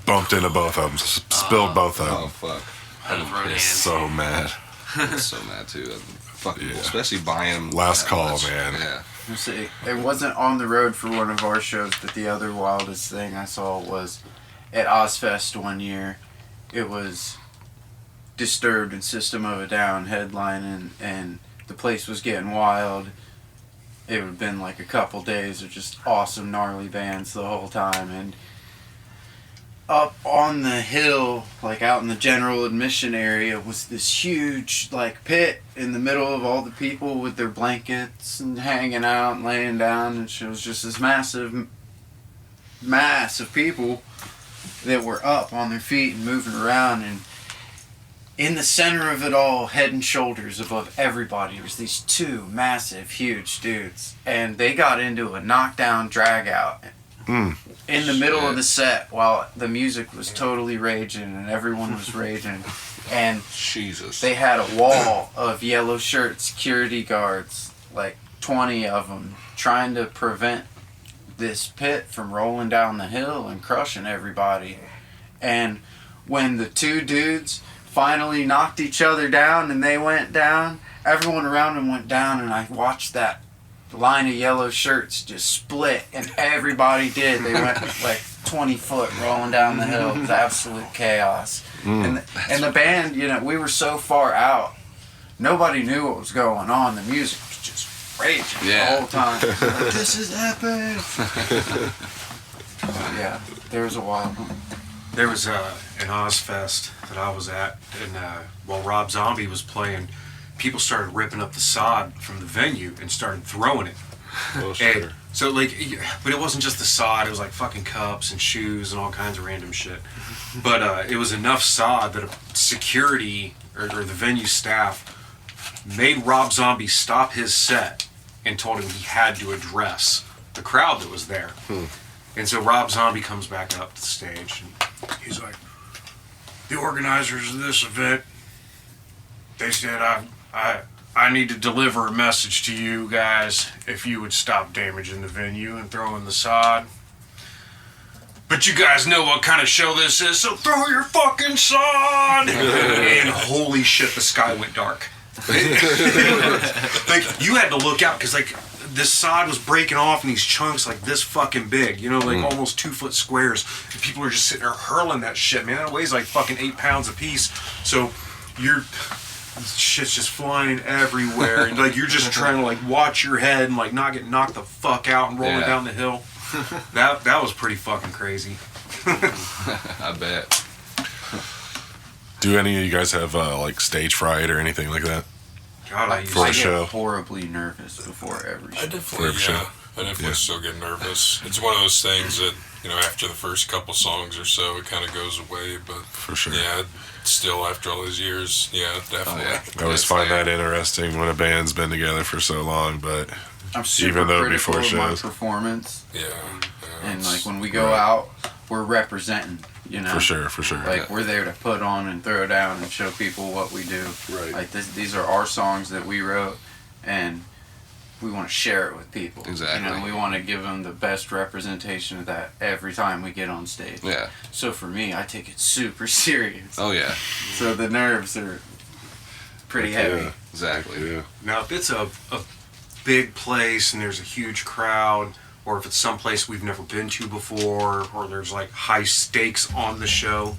bumped into both of them, spilled both of them. Oh fuck! I was so mad. I was so mad too. Fucking especially buying them. Last Call, man. Yeah. See, it wasn't on the road for one of our shows, but the other wildest thing I saw was at Ozfest one year. It was Disturbed and System of a Down headlining, and the place was getting wild. It would have been like a couple days of just awesome, gnarly bands the whole time, and up on the hill, like out in the general admission area, was this huge like pit in the middle of all the people with their blankets and hanging out and laying down, and it was just this massive mass of people that were up on their feet and moving around, and in the center of it all, head and shoulders above everybody, was these 2 massive, huge dudes, and they got into a knockdown drag out in the middle of the set while the music was totally raging and everyone was raging, and Jesus, they had a wall of yellow shirt security guards, like 20 of them, trying to prevent this pit from rolling down the hill and crushing everybody. And when the 2 dudes finally knocked each other down and they went down, everyone around them went down, and I watched that line of yellow shirts just split, and everybody did. They went like 20 foot rolling down the hill. It was absolute chaos. And the band, we were so far out, nobody knew what was going on. The music was just raging Yeah. the whole time. Like, this is epic. Yeah, there was a wild one. There was an Ozfest that I was at, and while Rob Zombie was playing, people started ripping up the sod from the venue and started throwing it. Oh, And sure. so like, but it wasn't just the sod. It was like fucking cups and shoes and all kinds of random shit. But it was enough sod that security or the venue staff made Rob Zombie stop his set and told him he had to address the crowd that was there. And so Rob Zombie comes back up to the stage and he's like, the organizers of this event, they said I need to deliver a message to you guys if you would stop damaging the venue and throwing the sod. But you guys know what kind of show this is, so throw your fucking sod! And holy shit, the sky went dark. Like, you had to look out, because like, this sod was breaking off in these chunks like this fucking big, you know, like almost 2 foot squares. And people are just sitting there hurling that shit, man. That weighs like fucking 8 pounds a piece. So shit's just flying everywhere. And like, you're just trying to like watch your head and like not get knocked the fuck out and rolling down the hill. That was pretty fucking crazy. I bet. Do any of you guys have like stage fright or anything like that? God, I used For a I show. get horribly nervous before every show. I definitely, For sure. I definitely Yeah. still get nervous. It's one of those things that, you know, after the first couple songs or so, it kind of goes away. But For sure. yeah, still after all these years, yeah, definitely. yeah. I always It's find like- that interesting when a band's been together for so long, but I'm super Even though critical before of my shows. performance, Yeah. and it's- like when we go out, we're representing. You know, for sure. Like we're there to put on and throw down and show people what we do. Right. Like these are our songs that we wrote, and we want to share it with people. Exactly. You know, we want to give them the best representation of that every time we get on stage. Yeah. So for me, I take it super serious. Oh yeah. So the nerves are pretty heavy. Yeah. Exactly. Yeah. Now, if it's a big place and there's a huge crowd, or if it's someplace we've never been to before, or there's like high stakes on the show,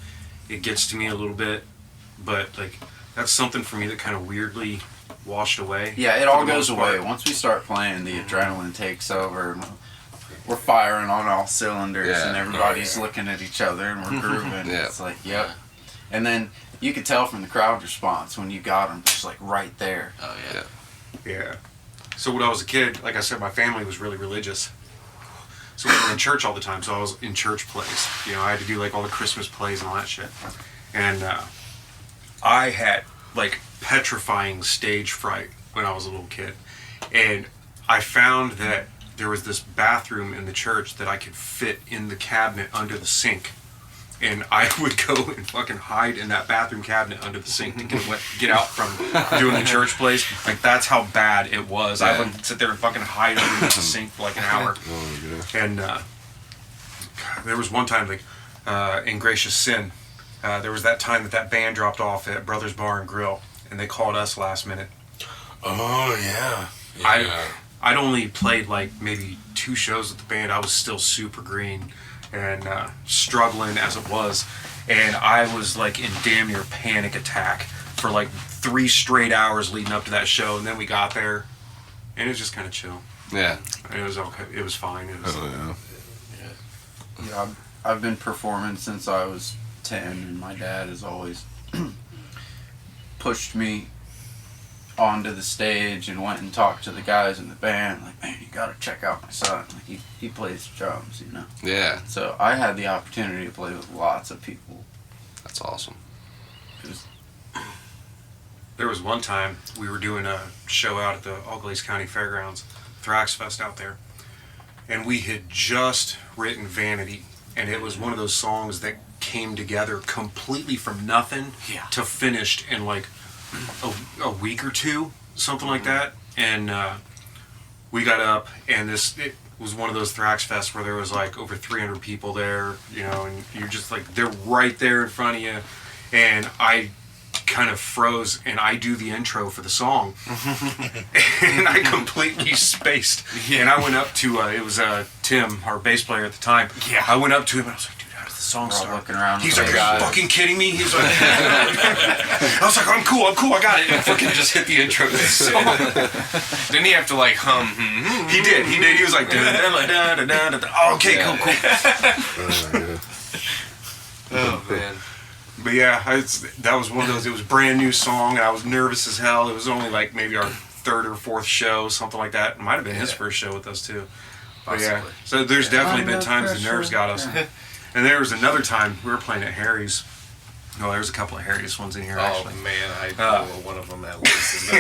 it gets to me a little bit. But like, that's something for me that kind of weirdly washed away. Yeah, it for all the goes most away. part. Once we start playing, the adrenaline takes over. And we're firing on all cylinders, Yeah. and everybody's looking at each other, and we're grooving. Yeah. It's like, yep. And then you could tell from the crowd response when you got them, just like right there. Oh yeah. Yeah. So when I was a kid, like I said, my family was really religious. So we were in church all the time. So I was in church plays. You know, I had to do like all the Christmas plays and all that shit. And I had like petrifying stage fright when I was a little kid. And I found that there was this bathroom in the church that I could fit in the cabinet under the sink. And I would go and fucking hide in that bathroom cabinet under the sink to get out from doing the church plays. Like, that's how bad it was. I Yeah. would sit there and fucking hide under the sink for like an hour. Oh, yeah. And there was one time, like, in Gracious Sin, there was that time that band dropped off at Brothers Bar and Grill, and they called us last minute. Oh yeah. Yeah. I'd only played like maybe 2 shows with the band. I was still super green and struggling as it was, and I was like in damn near panic attack for like 3 straight hours leading up to that show. And then we got there, and it was just kind of chill. Yeah. It was okay. It was fine. It was, Oh, yeah. Yeah, I've been performing since I was 10, and my dad has always pushed me onto the stage and went and talked to the guys in the band. Like, man, you gotta check out my son. Like, he plays drums, you know. Yeah. So I had the opportunity to play with lots of people. That's awesome. There was one time we were doing a show out at the Auglaize County Fairgrounds, Thrax Fest out there, and we had just written Vanity, and it was one of those songs that came together completely from nothing to finished in like a week or two, something like that. And we got up, and it was one of those Thrax Fests where there was like over 300 people there, you know, and you're just like, they're right there in front of you. And I kind of froze, and I do the intro for the song, and I completely spaced. And I went up to, it was Tim, our bass player at the time. Yeah. I went up to him, and I was like, dude, how does this song We're all start. looking around. He's like, like, are you fucking kidding me? He's like, I was like, I'm cool, I got it. And fucking just hit the intro to the song. Didn't he have to like hum? He did. He was like, oh, okay, cool. Oh man. But yeah, that was one of those. It was a brand new song, and I was nervous as hell. It was only like maybe our third or fourth show, something like that. It might have been his first show with us too. But yeah, Possibly. so there's definitely been times the nerves got us. And there was another time we were playing at Harry's. No, there was a couple of Harry's ones in here Oh actually. man, I know one of them at least. Oh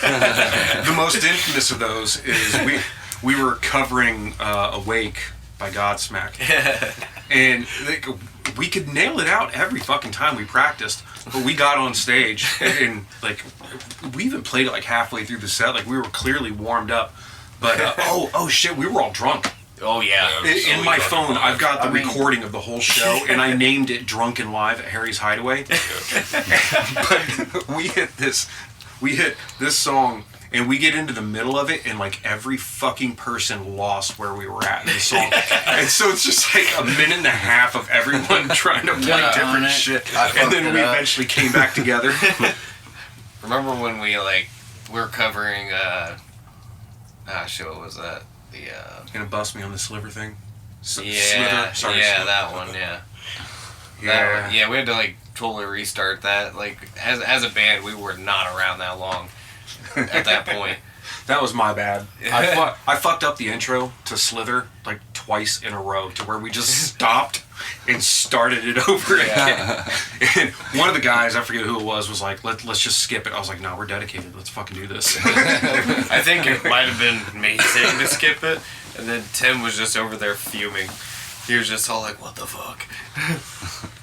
yeah. The most infamous of those is we were covering "Awake" by Godsmack, and we could nail it out every fucking time we practiced. But we got on stage and like we even played it like halfway through the set, like we were clearly warmed up. But oh shit, we were all drunk. Oh yeah. In my phone, I've got the recording of the whole show, and I named it "Drunken Live" at Harry's Hideaway. But we hit this song, and we get into the middle of it, and like every fucking person lost where we were at in the song, and so it's just like a minute and a half of everyone trying to play different shit, and then we eventually came back together. Remember when we were covering what was that? Gonna bust me on the sliver thing. Yeah, Sorry, yeah, Slither. that one, yeah. Yeah. Yeah, we had to totally restart that. Like as a band, we were not around that long at that point. That was my bad. I fucked up the intro to Slither like twice in a row to where we just stopped and started it over again. And one of the guys, I forget who it was like, let's just skip it. I was like, no, we're dedicated. Let's fucking do this. I think it might have been me saying to skip it, and then Tim was just over there fuming. He was just all like, what the fuck?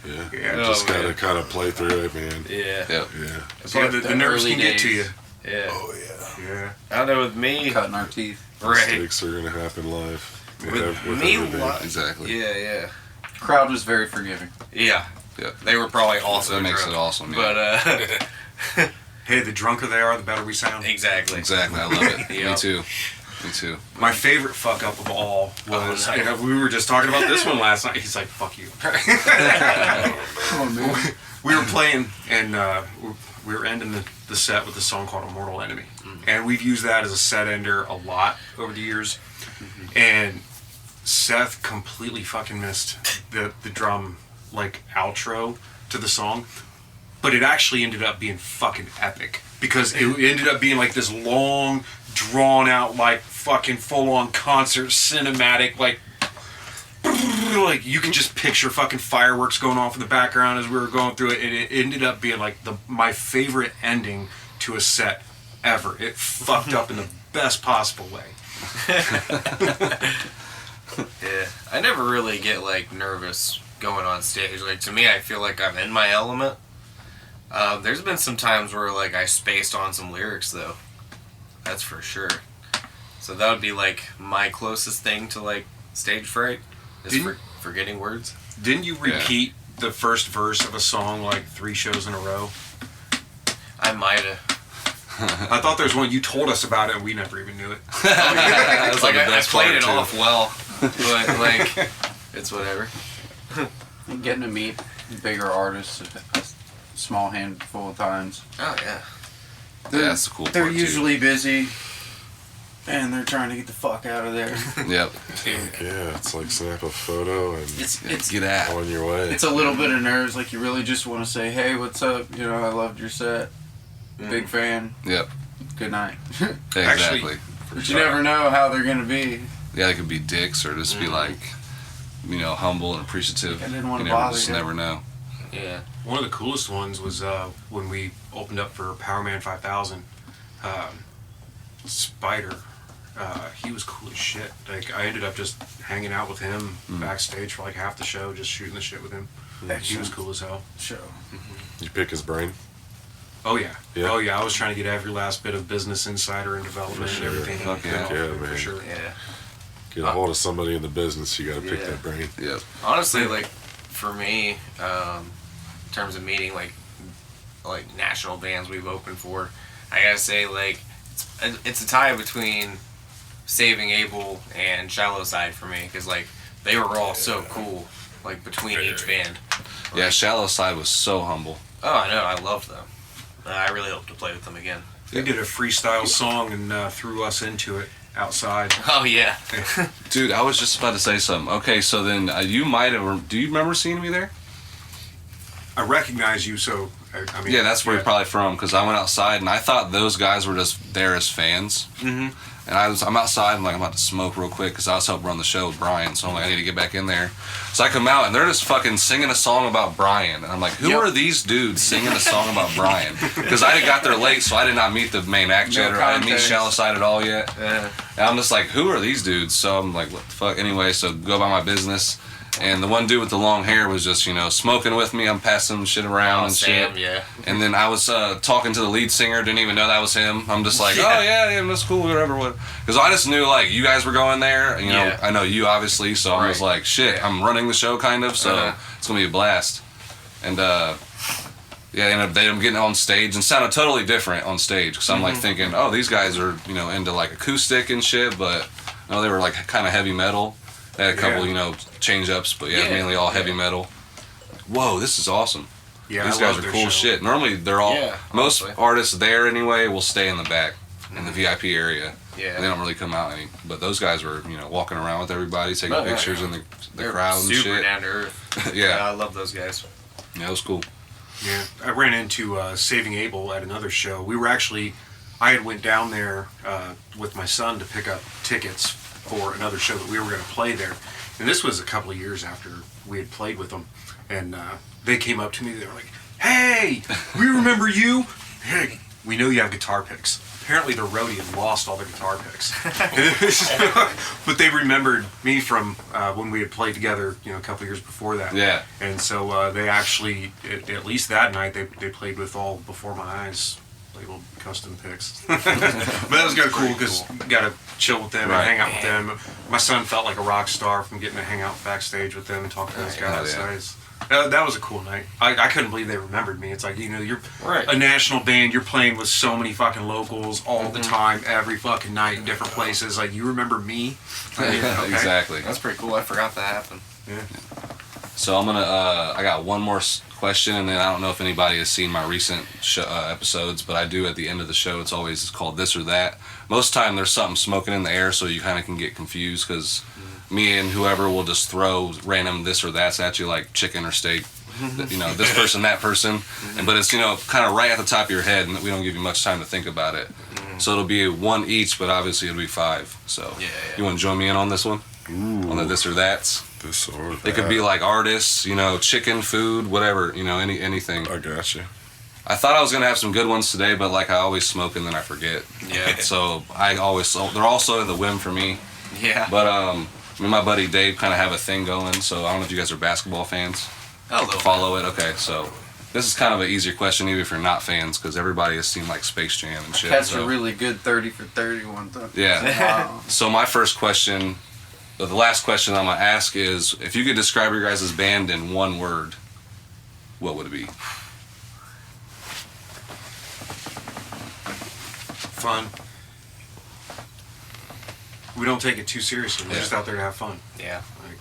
Yeah, just gotta kind of play through it, man. Yeah. Yep. Yeah. So the nerves can get to you. Yeah. Oh yeah. Yeah. I know with me, cutting our teeth. right. Mistakes are gonna happen live. With with me, everything. Exactly. Yeah. Crowd was very forgiving. Yeah. Yep. They were probably also That makes drunk. it awesome. Yeah. But Hey, the drunker they are, the better we sound. exactly. Exactly. I love it. Me Yep. too. Me too. My favorite fuck up of all was, Oh, no. we were just talking about this one last night. He's like, fuck you. Oh man. We were playing, and we were ending the set with a song called "Immortal Enemy," and we've used that as a set ender a lot over the years. And Seth completely fucking missed the drum outro to the song, but it actually ended up being fucking epic because it ended up being like this long, drawn out, fucking full on concert cinematic, like you can just picture fucking fireworks going off in the background as we were going through it, and it ended up being like my favorite ending to a set ever. It fucked up in the best possible way. Yeah. I never really get nervous going on stage. To me, I feel like I'm in my element. There's been some times where I spaced on some lyrics though. That's for sure. So that would be my closest thing to stage fright is forgetting words. Didn't you repeat the first verse of a song 3 shows in a row? I might have. I thought there was one you told us about it and we never even knew it. That's I best played part, it too. off well, but it's whatever. Getting to meet bigger artists a small handful of times. Oh yeah. Yeah, that's the cool They're part, too. usually busy, and they're trying to get the fuck out of there. Yep. Yeah, it's like snap a photo and It's Get out. on your way. it's a little bit of nerves. You really just want to say, hey, what's up? I loved your set. Big fan. Yep. Good night. Exactly. But you never know how they're gonna be. Yeah, they could be dicks or just be humble and appreciative. I didn't wanna you bother just you. never know. Yeah. One of the coolest ones was when we opened up for Powerman 5000. Spider, he was cool as shit. I ended up just hanging out with him backstage for half the show, just shooting the shit with him. He was cool as hell. Show. You pick his brain. Oh yeah. Yeah. Oh yeah. I was trying to get every last bit of business insider and development For sure. and everything. Fuck yeah. Yeah, for man. sure. Yeah. Get a hold of somebody in the business, you gotta pick Yeah. that brain. Yep. Honestly, for me, in terms of meeting national bands we've opened for, I gotta say it's a tie between Saving Abel and Shallow Side for me because they were all so cool. like between each band. Yeah, Shallow Side was so humble. Oh, I know. I love them. I really hope to play with them again. They did a freestyle song and threw us into it outside. Oh yeah. Dude, I was just about to say something. Okay, so then you might have. Do you remember seeing me there? I recognize you, so I mean. Yeah, that's where you're probably from. Because I went outside and I thought those guys were just there as fans. Mm-hmm. And I'm outside. I'm like, I'm about to smoke real quick because I was helping run the show with Brian. So I'm like, I need to get back in there. So I come out and they're just fucking singing a song about Brian. And I'm like, who are these dudes singing a song about Brian? Because I got there late, so I did not meet the main act yet, or I didn't meet Shallow Side at all yet. And I'm just like, who are these dudes? So I'm like, what the fuck? Anyway, so go about my business. And the one dude with the long hair was just, smoking with me. I'm passing shit around and Sam, shit. yeah. And then I was talking to the lead singer. Didn't even know that was him. I'm just like, oh yeah, that's cool, whatever. Because I just knew like you guys were going there. Yeah. I know you obviously, so I was like, shit, I'm running the show kind of, so it's gonna be a blast. And they ended up getting on stage and sounded totally different on stage. Because I'm like thinking, oh, these guys are into like acoustic and shit, but no, they were like kind of heavy metal. They had a couple, change ups, but mainly all heavy metal. Whoa, this is awesome. Yeah, these I guys love are their cool show. shit. Normally, they're all most honestly. artists there anyway will stay in the back in the VIP area. Yeah. They don't really come out any. But those guys were, walking around with everybody, taking pictures in the They're crowd and super shit. down to earth. Yeah, I love those guys. it was cool. Yeah, I ran into Saving Abel at another show. I had went down there with my son to pick up tickets for another show that we were going to play there. And this was a couple of years after we had played with them. And they came up to me, they were like, hey, we remember you. Hey, we know you have guitar picks. Apparently their roadie had lost all the guitar picks. But they remembered me from when we had played together, a couple of years before that. Yeah. And so they actually, at least that night, they played with all Before My Eyes labeled custom picks. But that was kind of cool because got to chill with them and hang out with them. My son felt like a rock star from getting to hang out backstage with them and talk to those guys. That was a cool night. I couldn't believe they remembered me. It's like, you're a national band. You're playing with so many fucking locals all the time, every fucking night in different places. Like, you remember me? Okay. Exactly. That's pretty cool. I forgot that happened. Yeah. So I'm gonna. I got one more question, and then I don't know if anybody has seen my recent episodes, but I do at the end of the show. It's always called This or That. Most time there's something smoking in the air, so you kind of can get confused because me and whoever will just throw random this or that's at you like chicken or steak. This person, that person, but it's kind of right at the top of your head, and we don't give you much time to think about it. So it'll be one each, but obviously it'll be 5. So you want to join me in on this one? Ooh. On the this or that's? This or that. It could be like artists, chicken, food, whatever, anything. I got you. I thought I was gonna have some good ones today, but like I always smoke and then I forget. Yeah. So they're also the whim for me. Yeah. But me and my buddy Dave kind of have a thing going. So I don't know if you guys are basketball fans. A little Follow it. Okay, so this is kind of an easier question, even if you're not fans, because everybody has seen like Space Jam and shit. That's so. a really good 30 for 30 one time. Yeah. Wow. So my first question, the last question I'm gonna ask is, if you could describe your guys' band in one word, what would it be? Fun. We don't take it too seriously. We're just out there to have fun. Yeah. Like,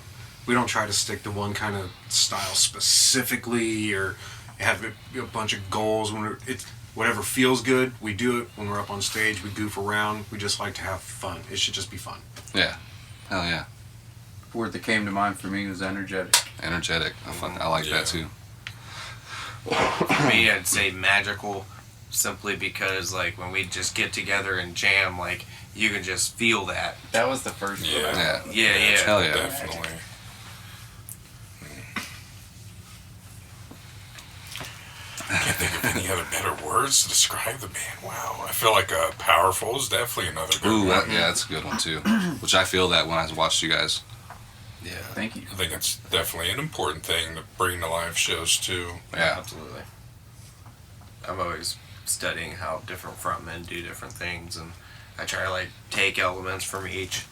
we don't try to stick to one kind of style specifically or have a bunch of goals. When it's whatever feels good, we do it. When we're up on stage, we goof around. We just like to have fun. It should just be fun. Yeah. Hell yeah. The word that came to mind for me was energetic. Energetic. I like that too. For me, I'd say magical, simply because like when we just get together and jam, like you can just feel that. That was the first one. Yeah. Yeah. Hell yeah. Definitely. I can't think of any other better words to describe the band. Wow. I feel like Powerful is definitely another good Ooh, one. that's a good one too. Which I feel that when I watched you guys. Yeah. Thank you. I think it's definitely an important thing to bring to live shows too. Yeah. Absolutely. I'm always studying how different frontmen do different things, and I try to like take elements from each.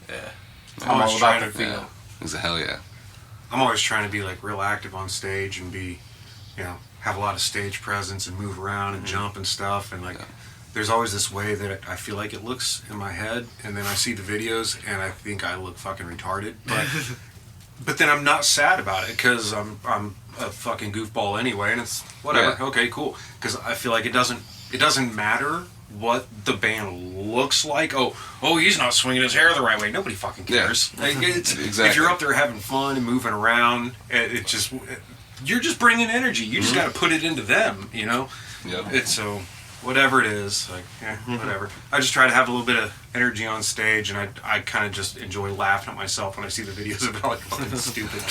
Yeah. I'm all about the to- feel. It's a hell yeah. I'm always trying to be like real active on stage and be, have a lot of stage presence and move around and jump and stuff. And like, there's always this way that I feel like it looks in my head, and then I see the videos and I think I look fucking retarded. But but then I'm not sad about it because I'm a fucking goofball anyway, and it's whatever. Yeah. Okay, cool. Because I feel like it doesn't matter what the band looks like. Oh, he's not swinging his hair the right way. Nobody fucking cares. Yeah. Like, Exactly. If you're up there having fun and moving around, you're just bringing energy. You just got to put it into them, you know. Yep. It's so whatever it is, like whatever. I just try to have a little bit of energy on stage, and I kind of just enjoy laughing at myself when I see the videos of it. Like fucking stupid.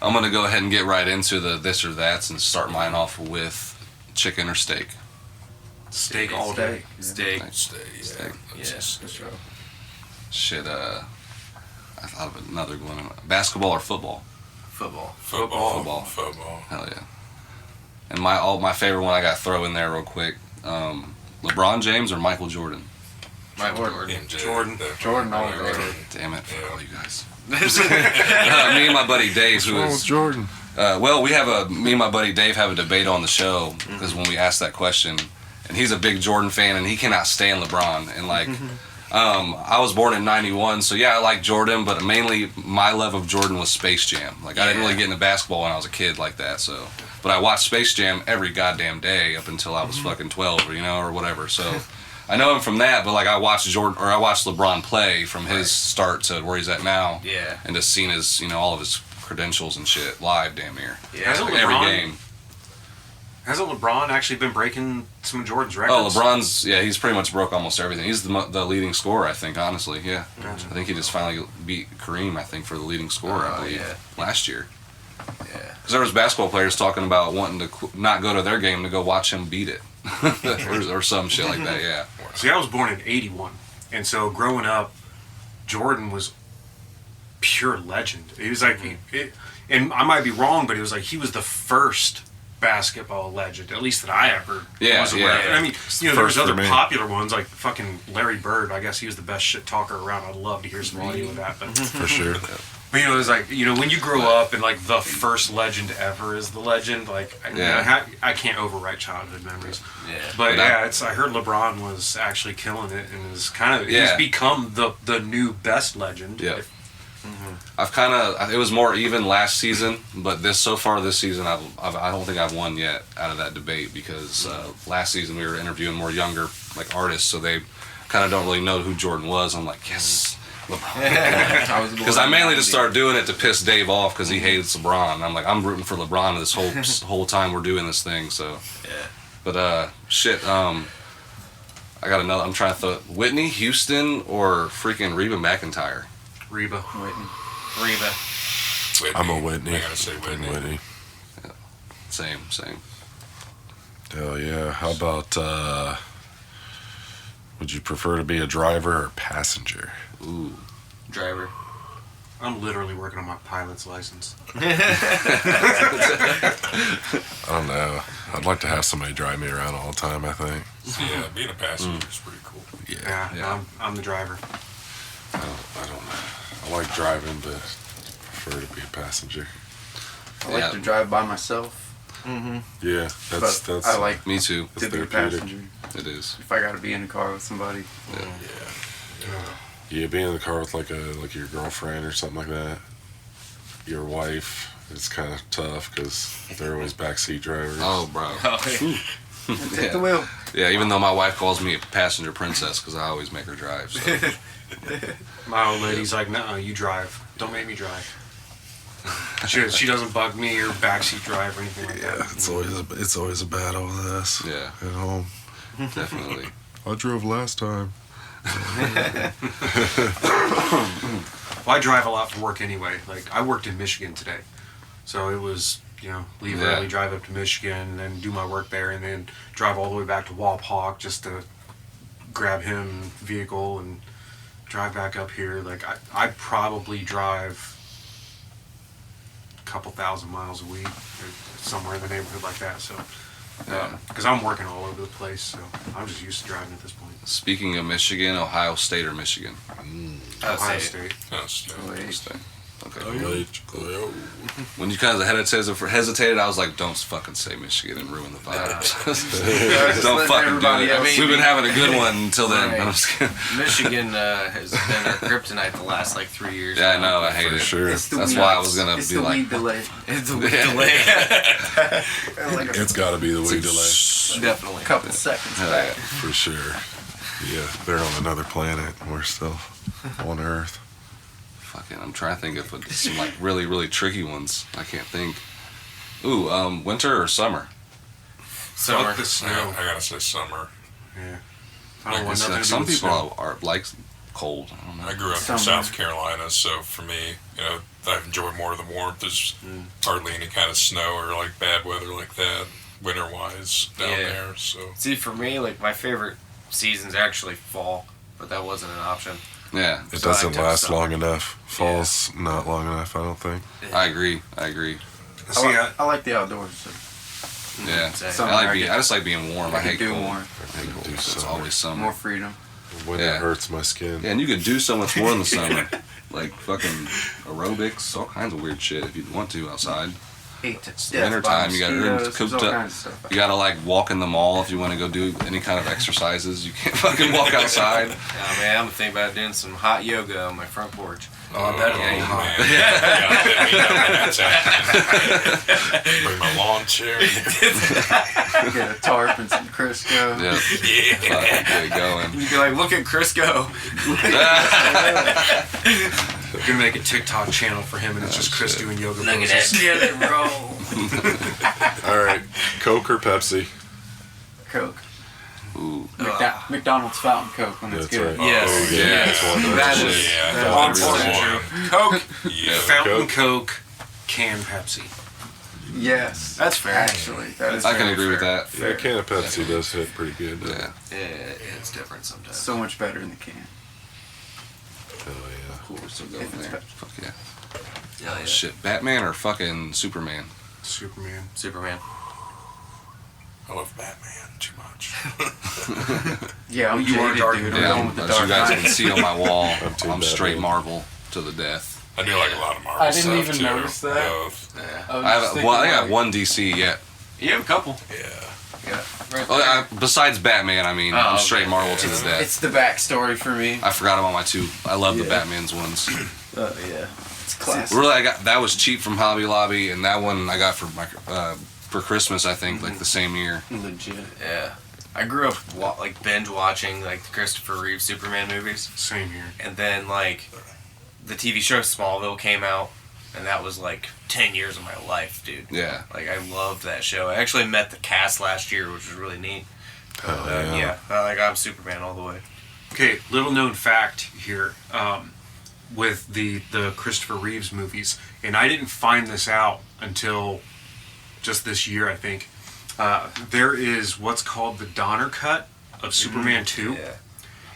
I'm gonna go ahead and get right into the this or that's and start mine off with chicken or steak. Steak all day. Steak. Steak. Yeah. Shit. I thought of another one. Basketball or football? Football. Football. Hell yeah. And my favorite one I got to throw in there real quick. LeBron James or Michael Jordan? Jordan. Jordan all day. Damn it, fuck all you guys. Me and my buddy Dave, who is Jordan? me and my buddy Dave have a debate on the show because when we asked that question, and he's a big Jordan fan and he cannot stand LeBron, and like I was born in '91, so yeah, I like Jordan, but mainly my love of Jordan was Space Jam. Like I didn't really get into basketball when I was a kid like that, so but I watched Space Jam every goddamn day up until I was fucking 12 or whatever. So I know him from that, but like I watched LeBron play from his start to where he's at now. Yeah. And just seen his, all of his credentials and shit live damn near. Yeah. Hasn't Every LeBron- game. Hasn't LeBron actually been breaking some of Jordan's records? Oh, LeBron's, he's pretty much broke almost everything. He's the leading scorer, I think, honestly, yeah. Gotcha. I think he just finally beat Kareem, I think, for the leading scorer, I believe, last year. Yeah. Because there was basketball players talking about wanting to not go to their game to go watch him beat it. or some shit like that, yeah. See, I was born in '81, and so growing up, Jordan was pure legend. He was like, and I might be wrong, but it was like he was the first basketball legend, at least that I ever was aware of. I mean, there was First other for me. popular ones like fucking Larry Bird. I guess he was the best shit talker around. I'd love to hear some audio of that, but For sure. But it was like, when you grow up and like the first legend ever is the legend, like I can't overwrite childhood memories. Yeah. But I heard LeBron was actually killing it and is kind of he's become the new best legend. Yeah. It was more even last season, but so far this season, I don't think I've won yet out of that debate because last season we were interviewing more younger like artists, so they kind of don't really know who Jordan was. I'm like, yes, LeBron. Because I mainly just started doing it to piss Dave off because he hates LeBron. I'm like, I'm rooting for LeBron this whole time we're doing this thing. So, Yeah. But shit, I got another. I'm trying to throw Whitney Houston or freaking Reba McEntire. Reba. Reba. Whitney. I'm a Whitney. I gotta say Whitney. Same. Hell yeah. How about, would you prefer to be a driver or passenger? Ooh. Driver. I'm literally working on my pilot's license. I don't know. I'd like to have somebody drive me around all the time, I think. Yeah, being a passenger is pretty cool. Yeah. I'm the driver. I don't know. I like driving, but prefer to be a passenger. I like to drive by myself, Yeah, that's I like Me too. to be a therapeutic. passenger. It is. If I got to be in the car with somebody. Yeah, being in the car with like your girlfriend or something like that, your wife, it's kind of tough because they're always backseat drivers. Oh, bro. Take the wheel. Yeah, even though my wife calls me a passenger princess because I always make her drive. So. My old lady's like, no, you drive. Don't make me drive. She doesn't bug me or backseat drive or anything like Yeah, that. it's always a battle with us Yeah, at home. definitely. I drove last time. Well, I drive a lot for work anyway. Like, I worked in Michigan today. So it was, leave Yeah. early, drive up to Michigan, and then do my work there, and then drive all the way back to Wapak just to grab him vehicle and drive back up here. Like, I probably drive a couple thousand miles a week, or somewhere in the neighborhood like that. So, because I'm working all over the place, so I'm just used to driving at this point. Speaking of Michigan, Ohio State or Michigan? I'd Ohio say State. That's Ohio State. Okay. Cleo. When you kind of hesitated, I was like, don't fucking say Michigan and ruin the vibe. Don't fucking do it. We've been having a good one until then. Right. I'm just kidding. Michigan has been our kryptonite the last like 3 years. Yeah, I now. know. I hate it. Sure. It's the That's weed- why I was gonna it's be the like, weed delay. It's a week delay. It's got to be the weed delay. Definitely. A couple seconds Yeah. back. For sure. Yeah, they're on another planet. We're still on Earth. Fucking, I'm trying to think of some like really, really tricky ones. I can't think. Ooh, winter or summer? Summer. Fuck the snow. I gotta say summer. Yeah. I Like, don't want it's nothing like to do some with people snow. are like cold. I don't know. I grew up Summer. in South Carolina, so for me, I enjoy more of the warmth. There's hardly any kind of snow or like bad weather like that, winter-wise down Yeah. there. So See, for me, like my favorite season's actually fall, but that wasn't an option. Yeah, It So I doesn't took last summer. long enough. Fall's not long enough, I don't think. I agree. See, I like the outdoors. So. Yeah, Same. I just like being warm. I I can hate do cold. more. I hate cold. do So it's summer. always summer. More freedom. Winter Yeah. hurts my skin. Yeah, and you could do so much more in the summer. Like fucking aerobics, all kinds of weird shit if you want to outside. Ate to It's death winter by time, you got mosquitoes, everything there's cooped all up. kinds of stuff. You gotta like walk in the mall if you want to go do any kind of exercises. You can't fucking walk outside. Yeah, man, I'm thinking about doing some hot yoga on my front porch. oh, that'd be hot. Yeah, that's happening. Bring my lawn chair. Get a tarp and some Crisco. Yeah, Yeah. fucking get it going. You'd be like, look at Chris go. We're gonna make a TikTok channel for him, and it's just Chris doing yoga Look at poses. that jelly roll. All right, Coke or Pepsi? Coke. Ooh, McDonald's fountain Coke when it's That's good. right. Yes. Oh, yeah, Yeah. that's one. That That's is- Yeah, That's that's important. one. Coke. Yeah. Fountain Coke, can Pepsi. Yes. That's fair. Actually, that is I can very agree with fair. that. Yeah, a can of Pepsi does hit pretty good. Yeah, Yeah, it's different sometimes. So much better in the can. Oh, yeah. cool. We're still going If it's there. Pepsi. Fuck yeah. Yeah, yeah. Shit, Batman or fucking Superman? Superman. Superman. I love Batman too much. Yeah, I'm You are jaded, dark. dude. Yeah, I'm going with the as you Dark guys Knight. can see on my wall, I'm too I'm straight Batman. Marvel to the death. I do like a lot of Marvel I didn't stuff even too. notice that. Both. Yeah. I got one DC yet. You have a couple. Yeah. Yeah. Right Oh, there. besides Batman, I mean, I'm okay. straight Marvel to the death. It's the backstory for me. I forgot about my two. I love the Yeah. Batman's ones. Oh yeah, it's classic. Really, I got that was cheap from Hobby Lobby, and that one I got for Christmas. I think like the same year. Legit. Yeah. I grew up like binge watching like the Christopher Reeve Superman movies, Same here. and then like the TV show Smallville came out, and that was like 10 years of my life, dude. Yeah. Like I loved that show. I actually met the cast last year, which was really neat. Oh, yeah. Yeah, like I'm Superman all the way. Okay, little known fact here with the Christopher Reeves movies, and I didn't find this out until just this year, I think. There is what's called the Donner cut of Superman 2, Yeah.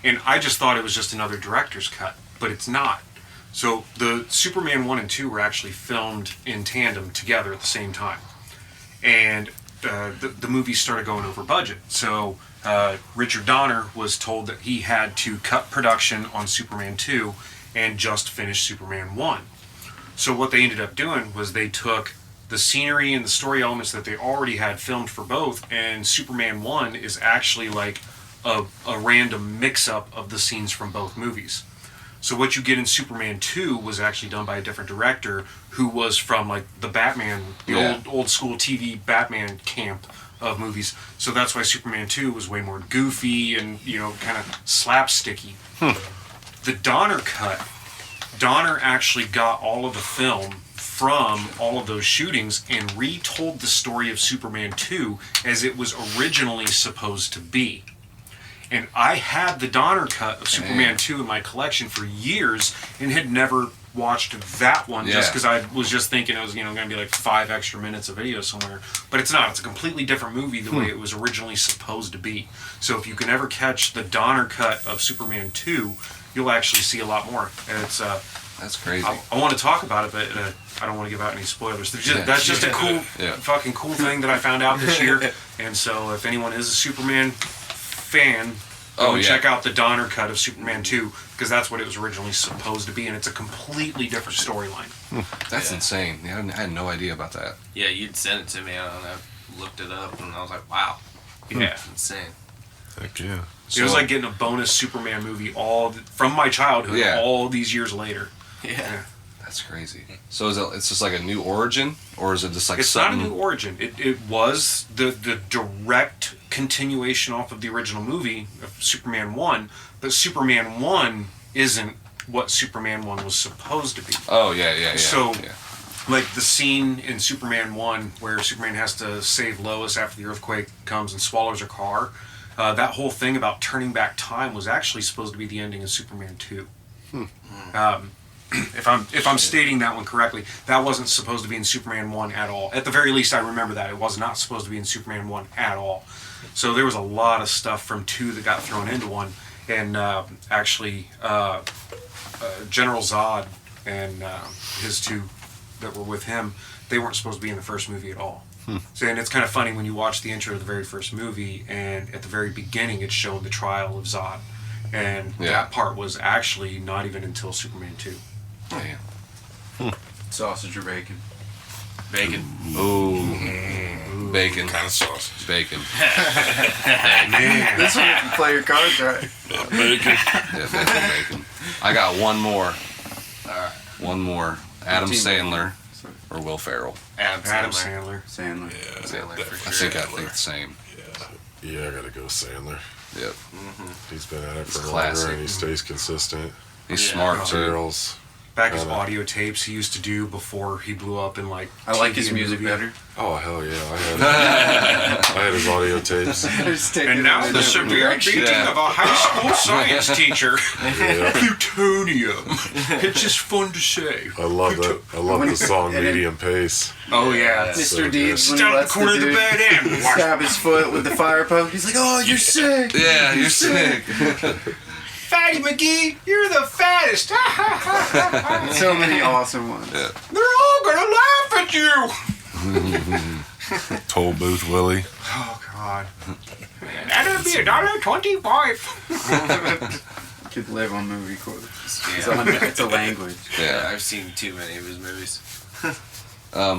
and I just thought it was just another director's cut, but it's not. So the Superman 1 and 2 were actually filmed in tandem together at the same time. And the movies started going over budget. So Richard Donner was told that he had to cut production on Superman 2 and just finish Superman 1. So what they ended up doing was they took the scenery and the story elements that they already had filmed for both, and Superman 1 is actually like a random mix-up of the scenes from both movies. So what you get in Superman 2 was actually done by a different director who was from like the Batman, the Yeah. old school TV Batman camp of movies. So that's why Superman 2 was way more goofy and, kind of slapsticky. The Donner cut, Donner actually got all of the film from all of those shootings and retold the story of Superman 2 as it was originally supposed to be. And I had the Donner cut of Superman 2 in my collection for years and had never watched that one just Yeah. because I was just thinking it was going to be like 5 extra minutes of video somewhere. But it's not. It's a completely different movie the way it was originally supposed to be. So if you can ever catch the Donner cut of Superman 2, you'll actually see a lot more. And it's That's crazy. I want to talk about it, but I don't want to give out any spoilers. That's just a cool, fucking cool thing that I found out this year. And so if anyone is a Superman fan, Go Oh, and yeah. check out the Donner cut of Superman 2 because that's what it was originally supposed to be, and it's a completely different storyline. That's insane. Yeah, I had no idea about that. Yeah, you'd sent it to me, and I looked it up, and I was like, wow, Yeah. that's insane. Heck yeah. It was like getting a bonus Superman movie from my childhood Yeah. all these years later. Yeah. That's crazy. So is it? It's just like a new origin, or is it just like It's not a something? new origin. It was the direct continuation off of the original movie of Superman 1, but Superman 1 isn't what Superman 1 was supposed to be. Oh yeah. So- yeah. Like the scene in Superman 1 where Superman has to save Lois after the earthquake comes and swallows her car, that whole thing about turning back time was actually supposed to be the ending of Superman 2. If I'm stating that one correctly, that wasn't supposed to be in Superman 1 at all. At the very least, I remember that. It was not supposed to be in Superman 1 at all. So there was a lot of stuff from 2 that got thrown into 1. And actually, General Zod and his 2 that were with him, they weren't supposed to be in the first movie at all. So, and it's kind of funny when you watch the intro of the very first movie, and at the very beginning it's showing the trial of Zod. And Yeah. that part was actually not even until Superman 2. Damn. Sausage or bacon? Bacon. Ooh. Bacon. Kind of sausage. Bacon. Man. This one, if you play your cards right. Bacon. Yeah, bacon. I got one more. One more. Adam Sandler or Will Ferrell. Adam Adam Sandler. Sandler. Sandler. Sandler for I sure. think the same. Yeah, I gotta go Sandler. Yep. He's been at it for classic. longer and he stays consistent. He's Yeah. smart too. Ferrell's. Back his audio tapes he used to do before he blew up in like. I like TV his and music movie. better. Oh hell yeah, I had his audio tapes. And now the severe beating Yeah. of a high school science teacher. Yeah. Plutonium. It's just fun to say. I love that. I love the song And it- Medium Pace. Oh yeah. Mr. So Deeds, when Sit he down in the lets corner of the dude bed and watch. stab his foot with the fire poke, he's like, "Oh, you're sick." Yeah, you're sick. Fatty McGee, you're the fattest. So many awesome ones. Yeah. They're all gonna laugh at you. Toll Booth Willie. Oh God. That'll be $1.25. Could live on movie quotes. Yeah. It's a language. Yeah, Yeah. I've seen too many of his movies.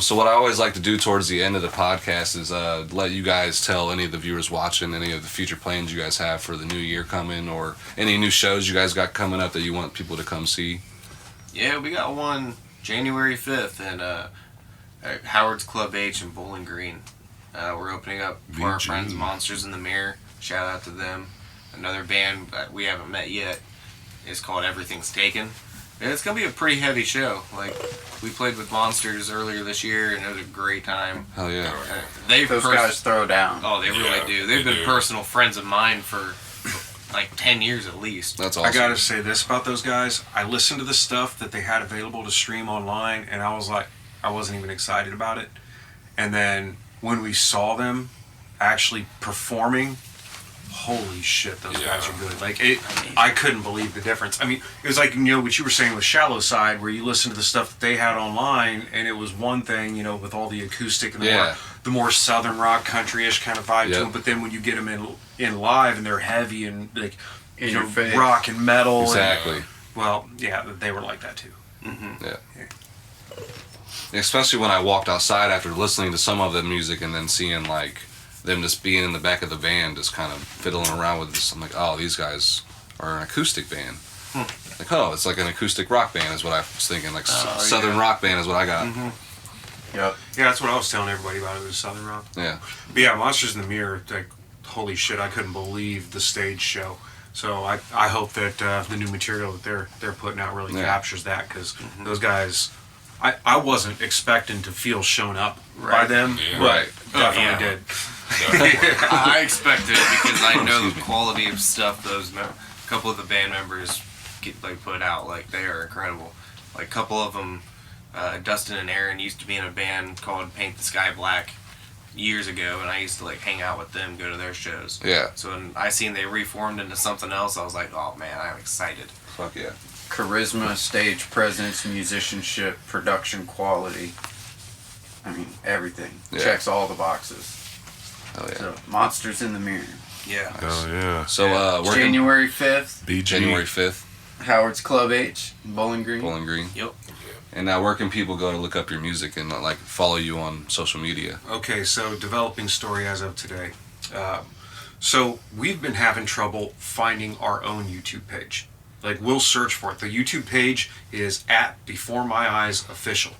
So what I always like to do towards the end of the podcast is let you guys tell any of the viewers watching any of the future plans you guys have for the new year coming, or any new shows you guys got coming up that you want people to come see. Yeah, we got one January 5th at Howard's Club H in Bowling Green. We're opening up for our VG. friends Monsters in the Mirror. Shout out to them. Another band that we haven't met yet is called Everything's Taken. And it's gonna be a pretty heavy show. Like, we played with Monsters earlier this year, and it was a great time. Hell yeah. Those guys throw down. Oh, they really Yeah, do. They've they been do. personal friends of mine for like 10 years at least. That's awesome. I gotta say this about those guys. I listened to the stuff that they had available to stream online, and I was like, I wasn't even excited about it. And then when we saw them actually performing, holy shit, those guys are good. Like, I couldn't believe the difference. I mean, it was like, you know, what you were saying with Shallow Side, where you listen to the stuff that they had online, and it was one thing, you know, with all the acoustic and the more southern rock, country-ish kind of vibe to Yep. them. But then when you get them in live, and they're heavy and like, In you your know, face. rock and metal. Exactly. And, well, yeah, they were like that too. Especially when I walked outside after listening to some of the music and then seeing like them just being in the back of the van, just kind of fiddling around with this. I'm like, oh, these guys are an acoustic band. Like, oh, it's like an acoustic rock band is what I was thinking. Like southern rock band is what I got. Yep. Yeah, that's what I was telling everybody about it, was southern rock. Yeah. But yeah, Monsters in the Mirror, like, holy shit, I couldn't believe the stage show. So I hope that the new material that they're putting out really captures that, because those guys, I wasn't expecting to feel shown up by them, Yeah. but Right. definitely did. I expected it because I know the quality of stuff those a couple of the band members put out. Like, they are incredible. Like, a couple of them, Dustin and Aaron used to be in a band called Paint the Sky Black years ago, and I used to like hang out with them, go to their shows. Yeah. So when I seen they reformed into something else, I was like, oh man, I'm excited. Fuck yeah. Charisma, stage presence, musicianship, production quality. I mean, everything. Yeah. Checks all the boxes. Hell yeah. So, Monsters in the Mirror. Yeah. Oh yeah. So we're January 5th, BG. January 5th, Howard's Club H, Bowling Green. Bowling Green. Yep. And now, where can people go to look up your music and like follow you on social media? Okay, so developing story as of today. So we've been having trouble finding our own YouTube page. Like, we'll search for it. The YouTube page is at Before My Eyes Official.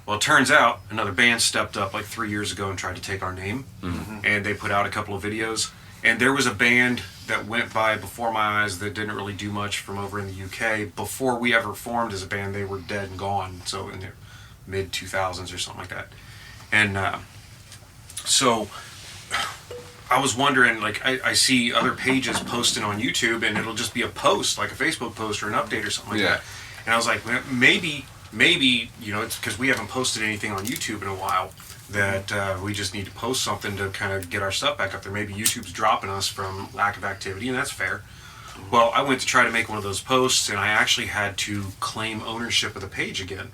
Well, it turns out another band stepped up like 3 years ago and tried to take our name, and they put out a couple of videos. And there was a band that went by Before My Eyes that didn't really do much from over in the UK. Before we ever formed as a band, they were dead and gone. So in the mid 2000s or something like that. And so I was wondering, like, I see other pages posting on YouTube, and it'll just be a post, like a Facebook post or an update or something like Yeah. that. And I was like, maybe, you know, it's because we haven't posted anything on YouTube in a while that we just need to post something to kind of get our stuff back up there. Maybe YouTube's dropping us from lack of activity, and that's fair. Well, I went to try to make one of those posts, and I actually had to claim ownership of the page again.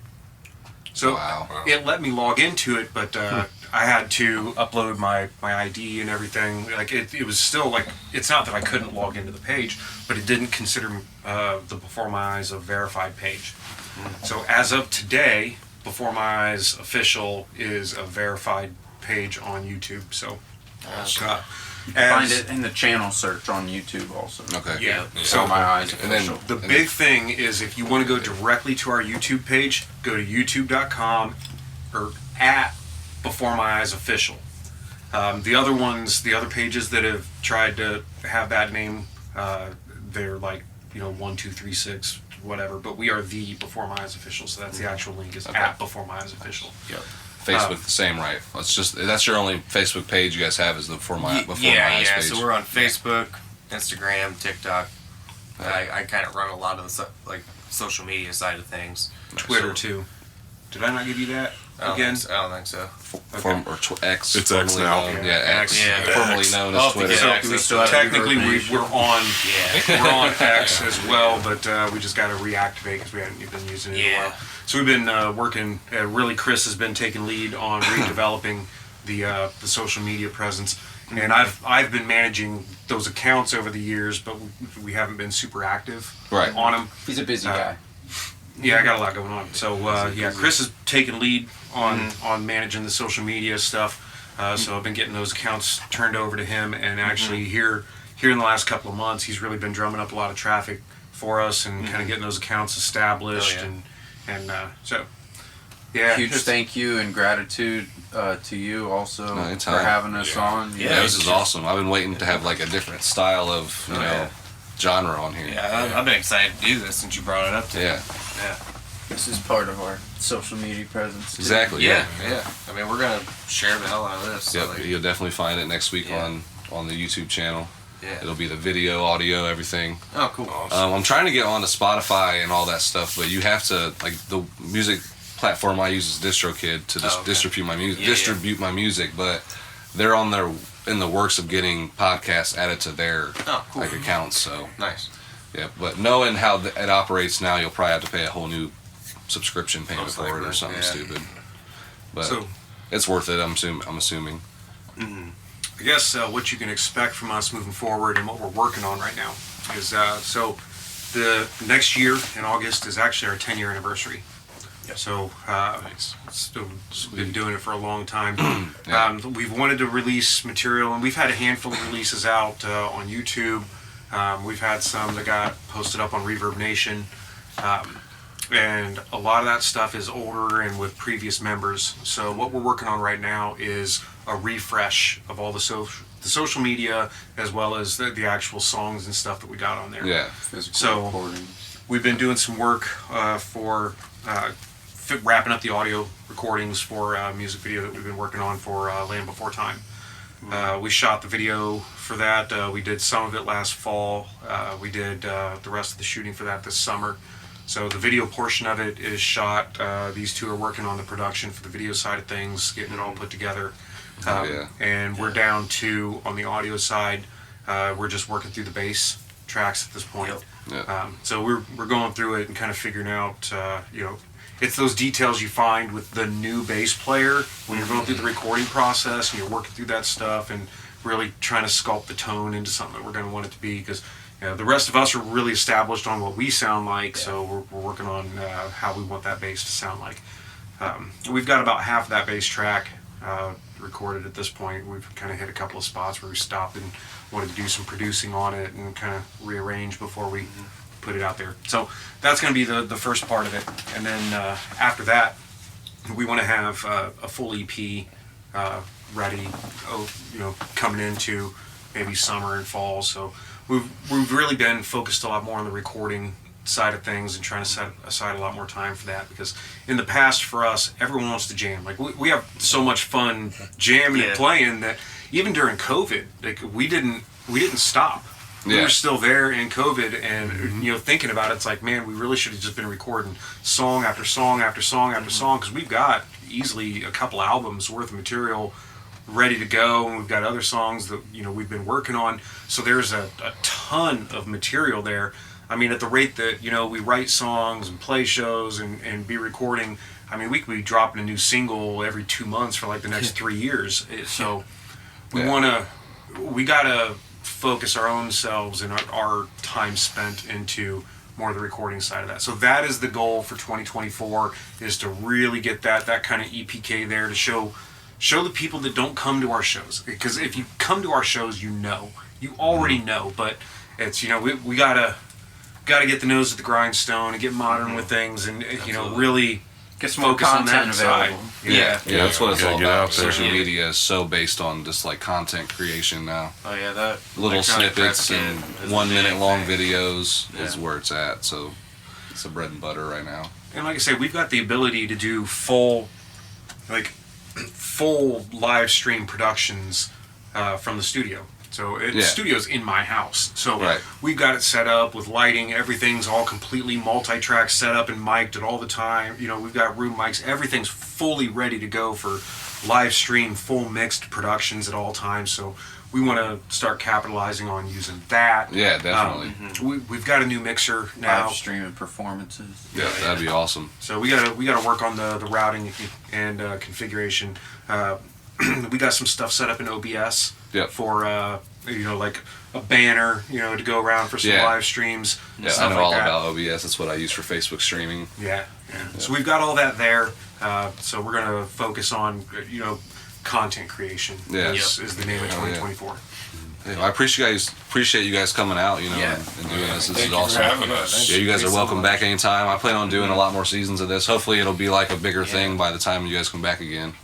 So Wow. it let me log into it, but I had to upload my ID and everything. Like, it was still like, it's not that I couldn't log into the page, but it didn't consider the Before My Eyes a verified page. So as of today, Before My Eyes Official is a verified page on YouTube. So You can find it in the channel search on YouTube also. Okay. yeah. Before So My Eyes And then- Official. the big thing is, if you want to go directly to our YouTube page, go to youtube.com or at Before My Eyes Official. The other ones, the other pages that have tried to have that name, they're like, 1, 2, 3, 6, whatever. But we are the Before My Eyes Official, so that's the actual link is Okay. at Before My Eyes Official. Yep. Facebook, the same, right? It's just that's your only Facebook page you guys have is the Before My Eyes yeah. page. So we're on Facebook, Instagram, TikTok. I kind of run a lot of the social media side of things. Twitter too. Did I not give you that I again? don't think so. X. It's X formerly now. known- Yeah, X. Yeah. Formerly X. known Oh, as Twitter. yeah. So we still have technically Reverb we're on Yeah. we're on X as well, but we just got to reactivate because we hadn't been using it in a Yeah. while. So we've been working. Really, Chris has been taking lead on redeveloping the social media presence, and I've been managing those accounts over the years, but we haven't been super active Right. on them. He's a busy guy. Yeah, I got a lot going on. So Chris has taken lead on managing the social media stuff. So I've been getting those accounts turned over to him, and actually here in the last couple of months, he's really been drumming up a lot of traffic for us and kind of getting those accounts established. Oh, and so yeah, Huge it's- thank you and gratitude to you also No, for anytime. having us on. Yeah, this is awesome. I've been waiting to have like a different style of genre on here. Yeah, I've been excited to do this since you brought it up. Yeah. This is part of our social media presence. too. Exactly. Yeah. I mean, we're gonna share the hell out of this. So Yep. You'll definitely find it next week Yeah. on the YouTube channel. yeah. It'll be the video, audio, everything. Oh, cool. I'm trying to get onto Spotify and all that stuff, but you have to like the music platform I use is DistroKid to Oh, okay. distribute my music. Yeah, distribute my music, but they're in the works of getting podcasts added to their Oh, cool. like accounts. So Nice. yeah, but knowing how it operates now, you'll probably have to pay a whole new subscription payment Most for it or likely, something yeah. stupid. But So it's worth it. I'm assuming. I guess what you can expect from us moving forward and what we're working on right now is so the next year in August is actually our 10-year anniversary. So we've been doing it for a long time. Yeah. We've wanted to release material, and we've had a handful of releases out on YouTube. We've had some that got posted up on Reverb Nation. And a lot of that stuff is older and with previous members. So what we're working on right now is a refresh of all the social media as well as the actual songs and stuff that we got on there. Yeah. Physical So- recordings. We've been doing some work for wrapping up the audio recordings for a music video that we've been working on for Land Before Time. We shot the video for that. We did some of it last fall. We did the rest of the shooting for that this summer. So the video portion of it is shot. These two are working on the production for the video side of things, getting it all put together. Yeah. And we're down to, on the audio side, we're just working through the bass tracks at this point. Yeah. So we're going through it and kind of figuring out, it's those details you find with the new bass player when you're going through the recording process and you're working through that stuff and really trying to sculpt the tone into something that we're going to want it to be, because the rest of us are really established on what we sound like, so we're working on how we want that bass to sound like. We've got about half of that bass track recorded at this point. We've kind of hit a couple of spots where we stopped and wanted to do some producing on it and kind of rearrange before we put it out there. So that's going to be the first part of it, and then after that, we want to have a full EP ready, coming into maybe summer and fall. So we've really been focused a lot more on the recording side of things and trying to set aside a lot more time for that, because in the past for us, everyone wants to jam. Like we have so much fun jamming and playing that even during COVID, like we didn't stop. We were still there in COVID, and thinking about it, it's like, man, we really should have just been recording song after song after song after song, because we've got easily a couple albums worth of material ready to go, and we've got other songs that we've been working on. So there's a ton of material there. I mean, at the rate that we write songs and play shows and be recording, I mean, we could be dropping a new single every 2 months for like the next 3 years. So we gotta focus our own selves and our time spent into more of the recording side of that. So that is the goal for 2024, is to really get that kind of EPK there to show the people that don't come to our shows. Because if you come to our shows, you already know, but it's we gotta get the nose at the grindstone and get modern with things, and really get some more focus on that content side. available. Yeah, that's what it's all get about. out there. Social media is so based on just like content creation now. Oh yeah, that Little electronic snippets press and kit is a 1 minute big long thing. videos is where it's at. So it's the bread and butter right now. And like I say, we've got the ability to do full live stream productions from the studio. So the studio's in my house. So we've got it set up with lighting. Everything's all completely multi-track set up and mic'd at all the time. We've got room mics. Everything's fully ready to go for live stream, full mixed productions at all times. So we want to start capitalizing on using that. Yeah, definitely. We've got a new mixer now. Live streaming performances. Yeah, that'd be awesome. So we gotta work on the routing and configuration. We got some stuff set up in OBS for like a banner, to go around for some live streams. Yeah, I know all about OBS. That's what I use for Facebook streaming. Yeah. So we've got all that there. So we're gonna focus on content creation. Is the name of 2024. Yeah, I appreciate you guys coming out, and doing this. This is awesome. Thank you for having us. Yeah, you guys are welcome back anytime. I plan on doing a lot more seasons of this. Hopefully, it'll be like a bigger thing by the time you guys come back again.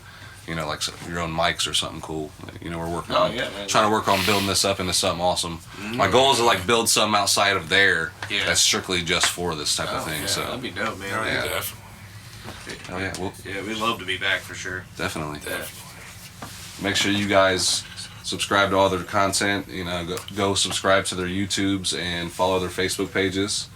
Like your own mics or something cool. We're working on trying to work on building this up into something awesome. My goal is to like build something outside of there that's strictly just for this type of thing. Yeah, So that'd be dope, man. yeah, Definitely. oh yeah, well, We'd love to be back for sure. definitely. Make sure you guys subscribe to all their content. Go subscribe to their YouTubes and follow their Facebook pages.